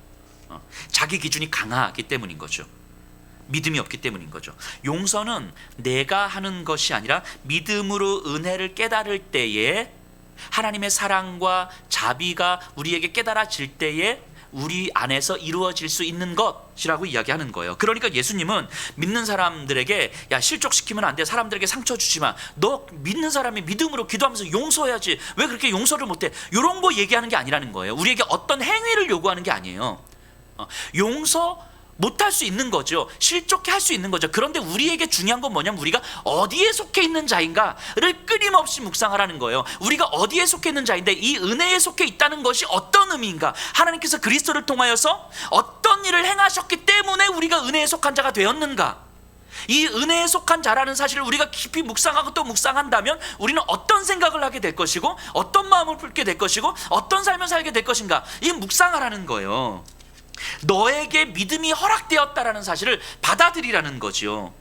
자기 기준이 강하기 때문인 거죠. 믿음이 없기 때문인 거죠. 용서는 내가 하는 것이 아니라 믿음으로 은혜를 깨달을 때에 하나님의 사랑과 자비가 우리에게 깨달아질 때에 우리 안에서 이루어질 수 있는 것이라고 이야기하는 거예요. 그러니까 예수님은 믿는 사람들에게 야 실족시키면 안 돼, 사람들에게 상처 주지 마, 너 믿는 사람이 믿음으로 기도하면서 용서해야지, 왜 그렇게 용서를 못해, 이런 거 얘기하는 게 아니라는 거예요. 우리에게 어떤 행위를 요구하는 게 아니에요. 용서 못할 수 있는 거죠. 실족해 할 수 있는 거죠. 그런데 우리에게 중요한 건 뭐냐면 우리가 어디에 속해 있는 자인가를 끊임없이 묵상하라는 거예요. 우리가 어디에 속해 있는 자인데 이 은혜에 속해 있다는 것이 어떤 의미인가, 하나님께서 그리스도를 통하여서 어떤 일을 행하셨기 때문에 우리가 은혜에 속한 자가 되었는가, 이 은혜에 속한 자라는 사실을 우리가 깊이 묵상하고 또 묵상한다면 우리는 어떤 생각을 하게 될 것이고 어떤 마음을 품게 될 것이고 어떤 삶을 살게 될 것인가, 이 묵상하라는 거예요. 너에게 믿음이 허락되었다라는 사실을 받아들이라는 거지요.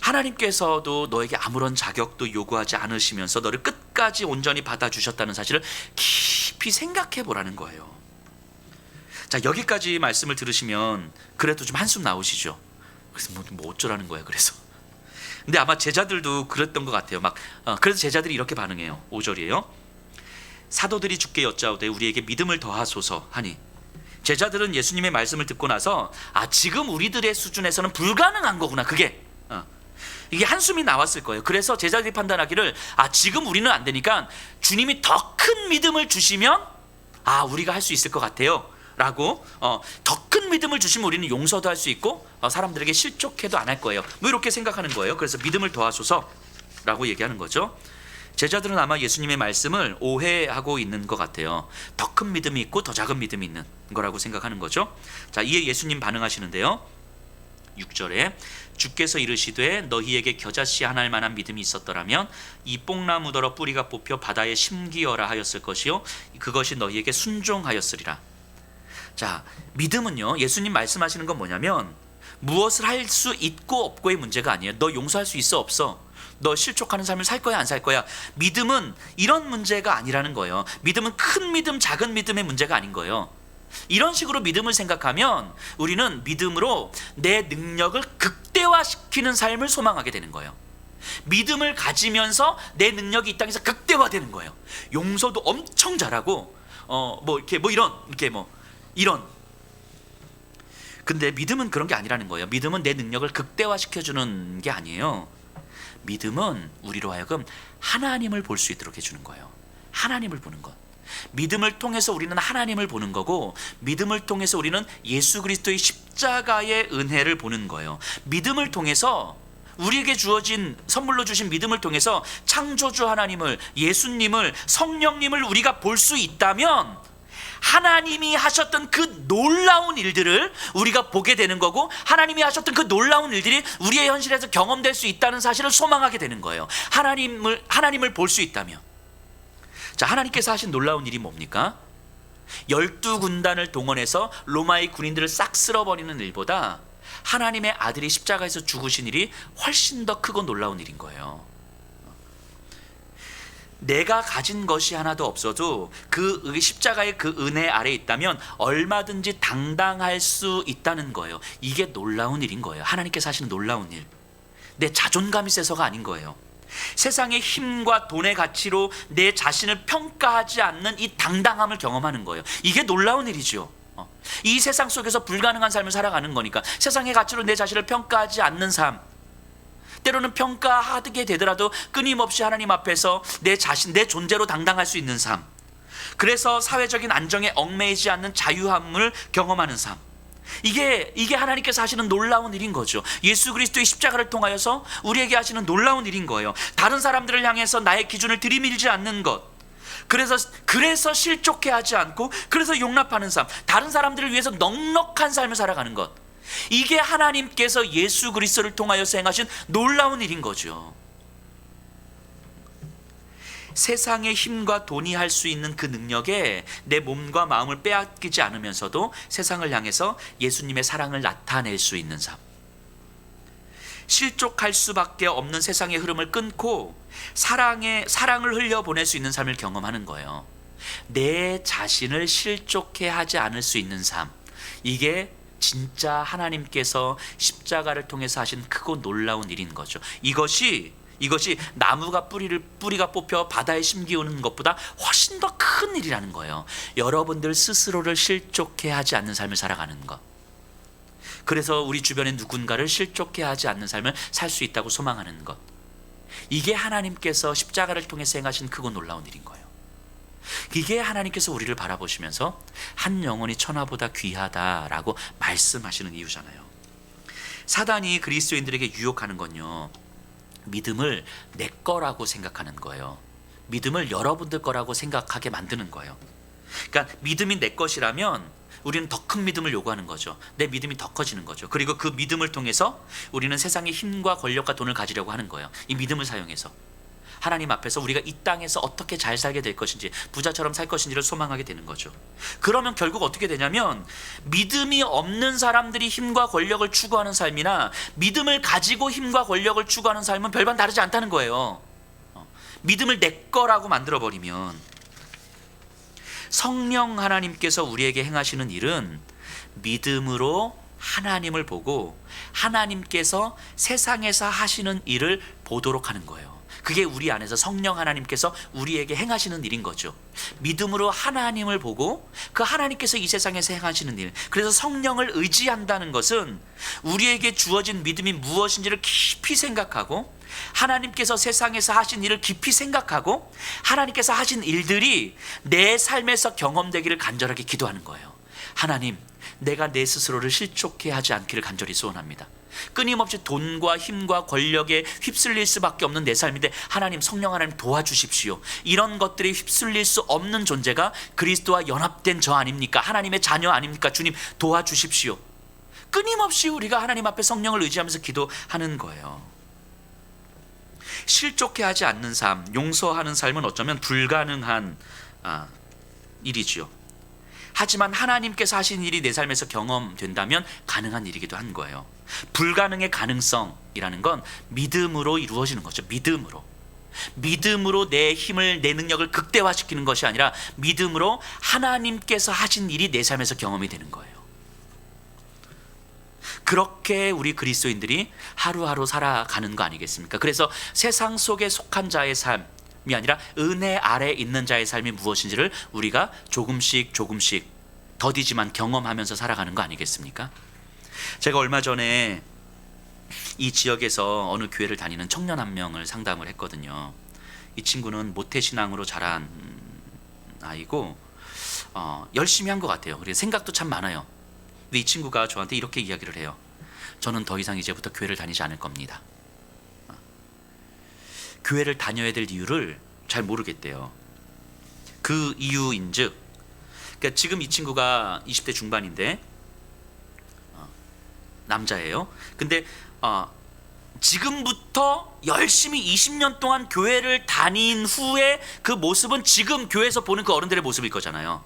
하나님께서도 너에게 아무런 자격도 요구하지 않으시면서 너를 끝까지 온전히 받아주셨다는 사실을 깊이 생각해 보라는 거예요. 자, 여기까지 말씀을 들으시면 그래도 좀 한숨 나오시죠. 그래서 뭐 어쩌라는 거야. 그래서 근데 아마 제자들도 그랬던 것 같아요. 그래서 제자들이 이렇게 반응해요. 5절이에요. 사도들이 주께 여짜오되 우리에게 믿음을 더하소서 하니, 제자들은 예수님의 말씀을 듣고 나서 지금 우리들의 수준에서는 불가능한 거구나, 그게 이게 한숨이 나왔을 거예요. 그래서 제자들이 판단하기를 지금 우리는 안 되니까 주님이 더 큰 믿음을 주시면 우리가 할 수 있을 것 같아요 라고, 더 큰 믿음을 주시면 우리는 용서도 할 수 있고 사람들에게 실족해도 안 할 거예요, 뭐 이렇게 생각하는 거예요. 그래서 믿음을 더하소서 라고 얘기하는 거죠. 제자들은 아마 예수님의 말씀을 오해하고 있는 것 같아요. 더 큰 믿음이 있고 더 작은 믿음이 있는 거라고 생각하는 거죠. 자, 이에 예수님 반응하시는데요, 6절에 주께서 이르시되 너희에게 겨자씨 하나일 만한 믿음이 있었더라면 이 뽕나무더러 뿌리가 뽑혀 바다에 심기어라 하였을 것이요 그것이 너희에게 순종하였으리라. 자, 믿음은요, 예수님 말씀하시는 건 뭐냐면 무엇을 할 수 있고 없고의 문제가 아니에요. 너 용서할 수 있어 없어, 너 실족하는 삶을 살 거야 안 살 거야, 믿음은 이런 문제가 아니라는 거예요. 믿음은 큰 믿음 작은 믿음의 문제가 아닌 거예요. 이런 식으로 믿음을 생각하면 우리는 믿음으로 내 능력을 극대화시키는 삶을 소망하게 되는 거예요. 믿음을 가지면서 내 능력이 이 땅에서 극대화되는 거예요. 용서도 엄청 잘하고 이런. 근데 믿음은 그런 게 아니라는 거예요. 믿음은 내 능력을 극대화시켜주는 게 아니에요. 믿음은 우리로 하여금 하나님을 볼 수 있도록 해주는 거예요. 하나님을 보는 것. 믿음을 통해서 우리는 하나님을 보는 거고, 믿음을 통해서 우리는 예수 그리스도의 십자가의 은혜를 보는 거예요. 믿음을 통해서 우리에게 주어진 선물로 주신 믿음을 통해서 창조주 하나님을, 예수님을, 성령님을 우리가 볼 수 있다면 하나님이 하셨던 그 놀라운 일들을 우리가 보게 되는 거고, 하나님이 하셨던 그 놀라운 일들이 우리의 현실에서 경험될 수 있다는 사실을 소망하게 되는 거예요. 하나님을 볼 수 있다면. 자, 하나님께서 하신 놀라운 일이 뭡니까? 12군단을 동원해서 로마의 군인들을 싹 쓸어버리는 일보다 하나님의 아들이 십자가에서 죽으신 일이 훨씬 더 크고 놀라운 일인 거예요. 내가 가진 것이 하나도 없어도 그 십자가의 그 은혜 아래에 있다면 얼마든지 당당할 수 있다는 거예요. 이게 놀라운 일인 거예요. 하나님께서 하시는 놀라운 일. 내 자존감이 세서가 아닌 거예요. 세상의 힘과 돈의 가치로 내 자신을 평가하지 않는 이 당당함을 경험하는 거예요. 이게 놀라운 일이죠. 이 세상 속에서 불가능한 삶을 살아가는 거니까. 세상의 가치로 내 자신을 평가하지 않는 삶, 때로는 평가하게 되더라도 끊임없이 하나님 앞에서 내 자신, 내 존재로 당당할 수 있는 삶, 그래서 사회적인 안정에 얽매이지 않는 자유함을 경험하는 삶, 이게 하나님께서 하시는 놀라운 일인 거죠. 예수 그리스도의 십자가를 통하여서 우리에게 하시는 놀라운 일인 거예요. 다른 사람들을 향해서 나의 기준을 들이밀지 않는 것, 그래서 실족해하지 않고, 그래서 용납하는 삶, 다른 사람들을 위해서 넉넉한 삶을 살아가는 것, 이게 하나님께서 예수 그리스도를 통하여서 행하신 놀라운 일인 거죠. 세상의 힘과 돈이 할 수 있는 그 능력에 내 몸과 마음을 빼앗기지 않으면서도 세상을 향해서 예수님의 사랑을 나타낼 수 있는 삶, 실족할 수밖에 없는 세상의 흐름을 끊고 사랑을 흘려보낼 수 있는 삶을 경험하는 거예요. 내 자신을 실족해 하지 않을 수 있는 삶, 이게 진짜 하나님께서 십자가를 통해서 하신 크고 놀라운 일인 거죠. 이것이 나무가 뿌리가 뽑혀 바다에 심기우는 것보다 훨씬 더 큰 일이라는 거예요. 여러분들 스스로를 실족해 하지 않는 삶을 살아가는 것, 그래서 우리 주변에 누군가를 실족해 하지 않는 삶을 살 수 있다고 소망하는 것, 이게 하나님께서 십자가를 통해서 행하신 크고 놀라운 일인 거예요. 이게 하나님께서 우리를 바라보시면서 한 영혼이 천하보다 귀하다라고 말씀하시는 이유잖아요. 사단이 그리스도인들에게 유혹하는 건요, 믿음을 내 거라고 생각하는 거예요. 믿음을 여러분들 거라고 생각하게 만드는 거예요. 그러니까 믿음이 내 것이라면 우리는 더 큰 믿음을 요구하는 거죠. 내 믿음이 더 커지는 거죠. 그리고 그 믿음을 통해서 우리는 세상의 힘과 권력과 돈을 가지려고 하는 거예요. 이 믿음을 사용해서 하나님 앞에서 우리가 이 땅에서 어떻게 잘 살게 될 것인지, 부자처럼 살 것인지를 소망하게 되는 거죠. 그러면 결국 어떻게 되냐면, 믿음이 없는 사람들이 힘과 권력을 추구하는 삶이나 믿음을 가지고 힘과 권력을 추구하는 삶은 별반 다르지 않다는 거예요. 믿음을 내 거라고 만들어버리면, 성령 하나님께서 우리에게 행하시는 일은 믿음으로 하나님을 보고 하나님께서 세상에서 하시는 일을 보도록 하는 거예요. 그게 우리 안에서 성령 하나님께서 우리에게 행하시는 일인 거죠. 믿음으로 하나님을 보고 그 하나님께서 이 세상에서 행하시는 일, 그래서 성령을 의지한다는 것은 우리에게 주어진 믿음이 무엇인지를 깊이 생각하고, 하나님께서 세상에서 하신 일을 깊이 생각하고, 하나님께서 하신 일들이 내 삶에서 경험되기를 간절하게 기도하는 거예요. 하나님, 내가 내 스스로를 실족해 하지 않기를 간절히 소원합니다. 끊임없이 돈과 힘과 권력에 휩쓸릴 수밖에 없는 내 삶인데, 하나님, 성령 하나님 도와주십시오. 이런 것들에 휩쓸릴 수 없는 존재가 그리스도와 연합된 저 아닙니까? 하나님의 자녀 아닙니까? 주님, 도와주십시오. 끊임없이 우리가 하나님 앞에 성령을 의지하면서 기도하는 거예요. 실족해 하지 않는 삶, 용서하는 삶은 어쩌면 불가능한 일이지요. 하지만 하나님께서 하신 일이 내 삶에서 경험된다면 가능한 일이기도 한 거예요. 불가능의 가능성이라는 건 믿음으로 이루어지는 거죠. 믿음으로 내 힘을, 내 능력을 극대화시키는 것이 아니라 믿음으로 하나님께서 하신 일이 내 삶에서 경험이 되는 거예요. 그렇게 우리 그리스도인들이 하루하루 살아가는 거 아니겠습니까? 그래서 세상 속에 속한 자의 삶이 아니라 은혜 아래 있는 자의 삶이 무엇인지를 우리가 조금씩 더디지만 경험하면서 살아가는 거 아니겠습니까? 제가 얼마 전에 이 지역에서 어느 교회를 다니는 청년 한 명을 상담을 했거든요. 이 친구는 모태신앙으로 자란 아이고 열심히 한 것 같아요. 그래서 생각도 참 많아요. 근데 이 친구가 저한테 이렇게 이야기를 해요. 저는 더 이상 이제부터 교회를 다니지 않을 겁니다. 교회를 다녀야 될 이유를 잘 모르겠대요. 그 이유인즉, 그러니까 지금 이 친구가 20대 중반인데 남자예요. 근데 지금부터 열심히 20년 동안 교회를 다닌 후에 그 모습은 지금 교회에서 보는 그 어른들의 모습일 거잖아요.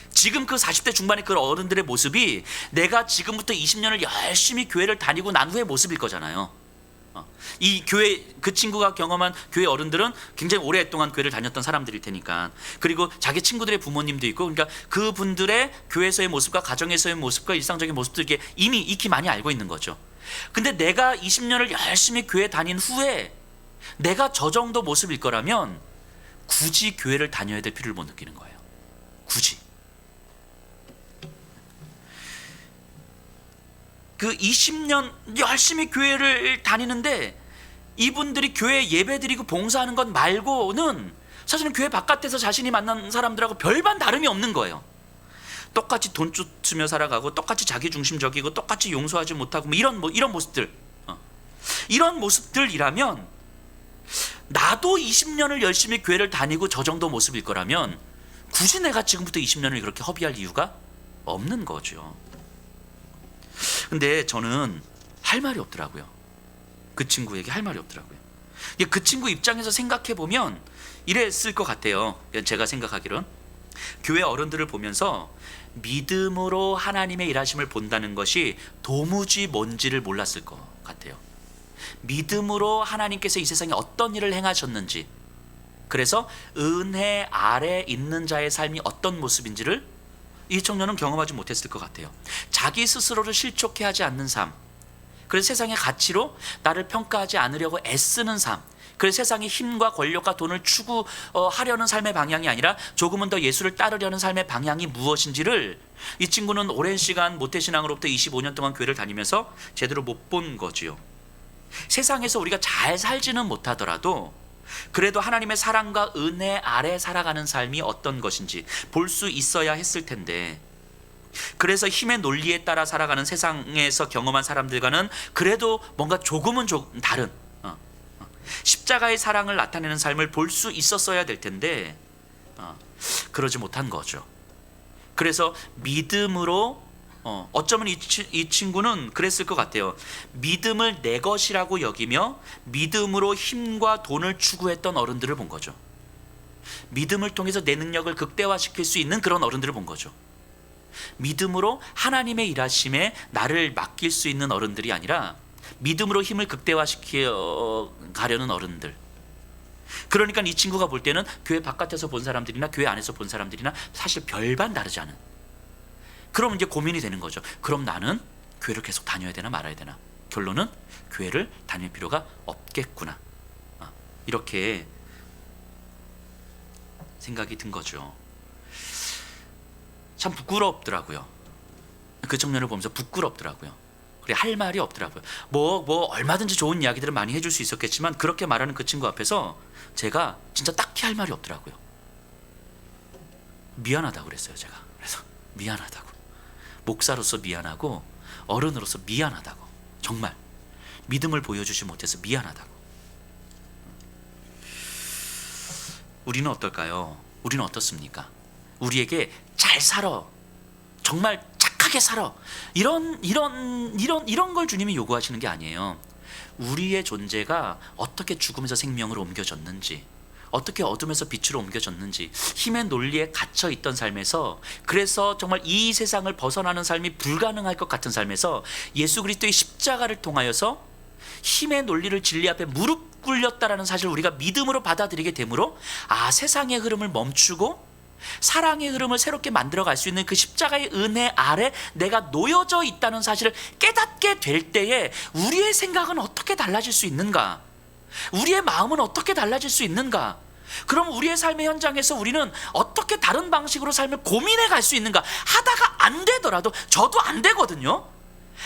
지금 그 40대 중반의 그 어른들의 모습이 내가 지금부터 20년을 열심히 교회를 다니고 난 후의 모습일 거잖아요. 이 교회 그 친구가 경험한 교회 어른들은 굉장히 오랫동안 교회를 다녔던 사람들일 테니까, 그리고 자기 친구들의 부모님도 있고, 그러니까 그분들의 교회에서의 모습과 가정에서의 모습과 일상적인 모습도 이게 이미 익히 많이 알고 있는 거죠. 근데 내가 20년을 열심히 교회 다닌 후에 내가 저 정도 모습일 거라면 굳이 교회를 다녀야 될 필요를 못 느끼는 거예요. 굳이. 그 20년 열심히 교회를 다니는데 이분들이 교회 예배드리고 봉사하는 것 말고는 사실은 교회 바깥에서 자신이 만난 사람들하고 별반 다름이 없는 거예요. 똑같이 돈 쫓으며 살아가고, 똑같이 자기중심적이고, 똑같이 용서하지 못하고, 이런 모습들, 이런 모습들이라면 나도 20년을 열심히 교회를 다니고 저 정도 모습일 거라면 굳이 내가 지금부터 20년을 그렇게 허비할 이유가 없는 거죠. 근데 저는 할 말이 없더라고요. 그 친구에게 할 말이 없더라고요. 그 친구 입장에서 생각해 보면 이랬을 것 같아요. 제가 생각하기론 교회 어른들을 보면서 믿음으로 하나님의 일하심을 본다는 것이 도무지 뭔지를 몰랐을 것 같아요. 믿음으로 하나님께서 이 세상에 어떤 일을 행하셨는지, 그래서 은혜 아래 있는 자의 삶이 어떤 모습인지를 이 청년은 경험하지 못했을 것 같아요. 자기 스스로를 실족해 하지 않는 삶, 그래서 세상의 가치로 나를 평가하지 않으려고 애쓰는 삶, 그래서 세상의 힘과 권력과 돈을 추구하려는 삶의 방향이 아니라 조금은 더 예수를 따르려는 삶의 방향이 무엇인지를 이 친구는 오랜 시간 모태신앙으로부터 25년 동안 교회를 다니면서 제대로 못 본 거지요. 세상에서 우리가 잘 살지는 못하더라도 그래도 하나님의 사랑과 은혜 아래 살아가는 삶이 어떤 것인지 볼 수 있어야 했을 텐데, 그래서 힘의 논리에 따라 살아가는 세상에서 경험한 사람들과는 그래도 뭔가 조금은 다른 십자가의 사랑을 나타내는 삶을 볼 수 있었어야 될 텐데 그러지 못한 거죠. 그래서 믿음으로 어쩌면 이 친구는 그랬을 것 같아요. 믿음을 내 것이라고 여기며 믿음으로 힘과 돈을 추구했던 어른들을 본 거죠. 믿음을 통해서 내 능력을 극대화시킬 수 있는 그런 어른들을 본 거죠. 믿음으로 하나님의 일하심에 나를 맡길 수 있는 어른들이 아니라 믿음으로 힘을 극대화시켜 가려는 어른들. 그러니까 이 친구가 볼 때는 교회 바깥에서 본 사람들이나 교회 안에서 본 사람들이나 사실 별반 다르지 않은, 그럼 이제 고민이 되는 거죠. 그럼 나는 교회를 계속 다녀야 되나 말아야 되나? 결론은 교회를 다닐 필요가 없겠구나, 이렇게 생각이 든 거죠. 참 부끄럽더라고요. 그 청년을 보면서 부끄럽더라고요. 그래, 할 말이 없더라고요. 뭐 얼마든지 좋은 이야기들을 많이 해줄 수 있었겠지만 그렇게 말하는 그 친구 앞에서 제가 진짜 딱히 할 말이 없더라고요. 미안하다고 그랬어요. 제가 그래서 미안하다고, 목사로서 미안하고 어른으로서 미안하다고, 정말 믿음을 보여주지 못해서 미안하다고. 우리는 어떨까요? 우리는 어떻습니까? 우리에게 잘 살아, 정말 착하게 살아, 이런 걸 주님이 요구하시는 게 아니에요. 우리의 존재가 어떻게 죽음에서 생명으로 옮겨졌는지, 어떻게 어둠에서 빛으로 옮겨졌는지, 힘의 논리에 갇혀 있던 삶에서, 그래서 정말 이 세상을 벗어나는 삶이 불가능할 것 같은 삶에서 예수 그리스도의 십자가를 통하여서 힘의 논리를 진리 앞에 무릎 꿇렸다라는 사실을 우리가 믿음으로 받아들이게 되므로, 세상의 흐름을 멈추고 사랑의 흐름을 새롭게 만들어갈 수 있는 그 십자가의 은혜 아래 내가 놓여져 있다는 사실을 깨닫게 될 때에 우리의 생각은 어떻게 달라질 수 있는가? 우리의 마음은 어떻게 달라질 수 있는가? 그럼 우리의 삶의 현장에서 우리는 어떻게 다른 방식으로 삶을 고민해 갈 수 있는가? 하다가 안 되더라도, 저도 안 되거든요.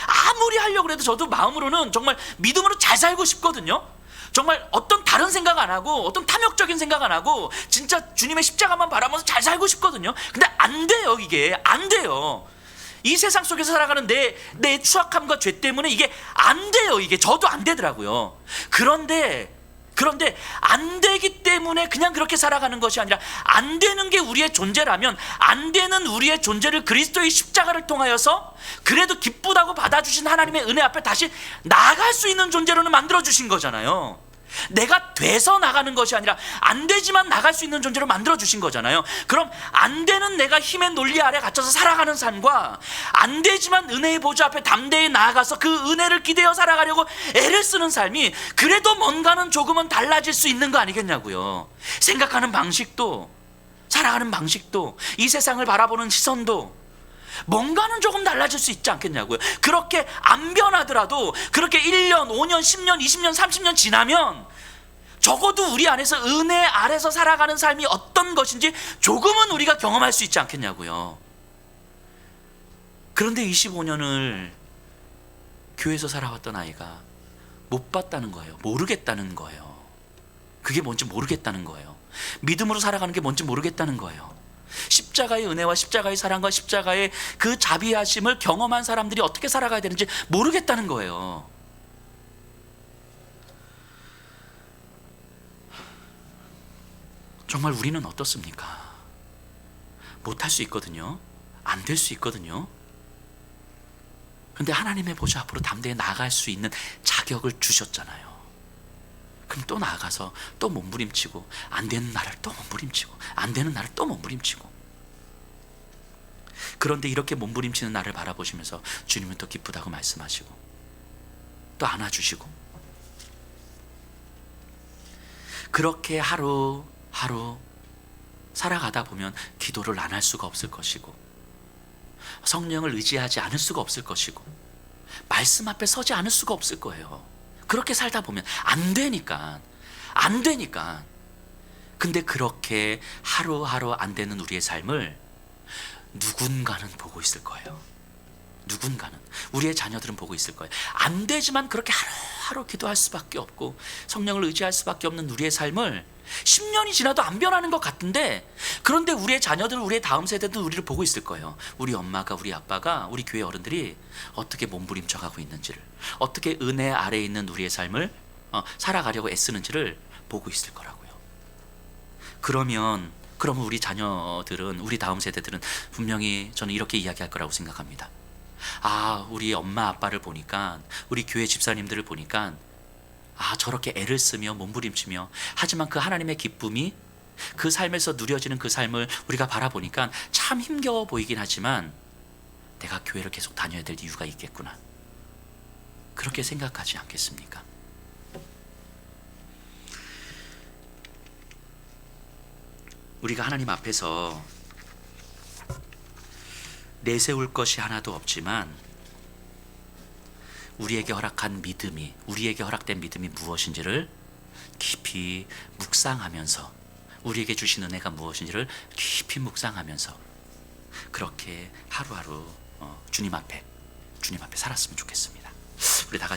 아무리 하려고 해도 저도 마음으로는 정말 믿음으로 잘 살고 싶거든요. 정말 어떤 다른 생각 안 하고 어떤 탐욕적인 생각 안 하고 진짜 주님의 십자가만 바라보면서 잘 살고 싶거든요. 근데 안 돼요. 이게 안 돼요. 이 세상 속에서 살아가는 내 추악함과 죄 때문에 이게 안 돼요. 이게 저도 안 되더라고요. 그런데 안 되기 때문에 그냥 그렇게 살아가는 것이 아니라, 안 되는 게 우리의 존재라면 안 되는 우리의 존재를 그리스도의 십자가를 통하여서 그래도 기쁘다고 받아주신 하나님의 은혜 앞에 다시 나아갈 수 있는 존재로는 만들어주신 거잖아요. 내가 돼서 나가는 것이 아니라 안 되지만 나갈 수 있는 존재로 만들어 주신 거잖아요. 그럼 안 되는 내가 힘의 논리 아래 갇혀서 살아가는 삶과 안 되지만 은혜의 보좌 앞에 담대히 나아가서 그 은혜를 기대어 살아가려고 애를 쓰는 삶이 그래도 뭔가는 조금은 달라질 수 있는 거 아니겠냐고요. 생각하는 방식도, 살아가는 방식도, 이 세상을 바라보는 시선도 뭔가는 조금 달라질 수 있지 않겠냐고요. 그렇게 안 변하더라도 그렇게 1년, 5년, 10년, 20년, 30년 지나면 적어도 우리 안에서 은혜 아래서 살아가는 삶이 어떤 것인지 조금은 우리가 경험할 수 있지 않겠냐고요. 그런데 25년을 교회에서 살아왔던 아이가 못 봤다는 거예요. 모르겠다는 거예요. 그게 뭔지 모르겠다는 거예요. 믿음으로 살아가는 게 뭔지 모르겠다는 거예요. 십자가의 은혜와 십자가의 사랑과 십자가의 그 자비하심을 경험한 사람들이 어떻게 살아가야 되는지 모르겠다는 거예요. 정말 우리는 어떻습니까? 못할 수 있거든요. 안 될 수 있거든요. 근데 하나님의 보좌 앞으로 담대히 나아갈 수 있는 자격을 주셨잖아요. 그럼 또 나아가서 또 몸부림치고 안 되는 나를 또 몸부림치고 안 되는 나를 또 몸부림치고. 그런데 이렇게 몸부림치는 나를 바라보시면서 주님은 또 기쁘다고 말씀하시고 또 안아주시고, 그렇게 하루하루 살아가다 보면 기도를 안 할 수가 없을 것이고 성령을 의지하지 않을 수가 없을 것이고 말씀 앞에 서지 않을 수가 없을 거예요. 그렇게 살다 보면 안 되니까. 근데 그렇게 하루하루 안 되는 우리의 삶을 누군가는 보고 있을 거예요. 누군가는, 우리의 자녀들은 보고 있을 거예요. 안 되지만 그렇게 하루하루 기도할 수밖에 없고 성령을 의지할 수밖에 없는 우리의 삶을 10년이 지나도 안 변하는 것 같은데, 그런데 우리의 자녀들은, 우리의 다음 세대들은 우리를 보고 있을 거예요. 우리 엄마가, 우리 아빠가, 우리 교회 어른들이 어떻게 몸부림쳐가고 있는지를, 어떻게 은혜 아래에 있는 우리의 삶을 살아가려고 애쓰는지를 보고 있을 거라고요. 그러면 우리 자녀들은, 우리 다음 세대들은 분명히 저는 이렇게 이야기할 거라고 생각합니다. 아, 우리 엄마 아빠를 보니까, 우리 교회 집사님들을 보니까 저렇게 애를 쓰며 몸부림치며, 하지만 그 하나님의 기쁨이 그 삶에서 누려지는 그 삶을 우리가 바라보니까 참 힘겨워 보이긴 하지만 내가 교회를 계속 다녀야 될 이유가 있겠구나, 그렇게 생각하지 않겠습니까? 우리가 하나님 앞에서 내세울 것이 하나도 없지만 우리에게 허락한 믿음이, 우리에게 허락된 믿음이 무엇인지를 깊이 묵상하면서, 우리에게 주신 은혜가 무엇인지를 깊이 묵상하면서 그렇게 하루하루 주님 앞에 살았으면 좋겠습니다. 우리 다 같이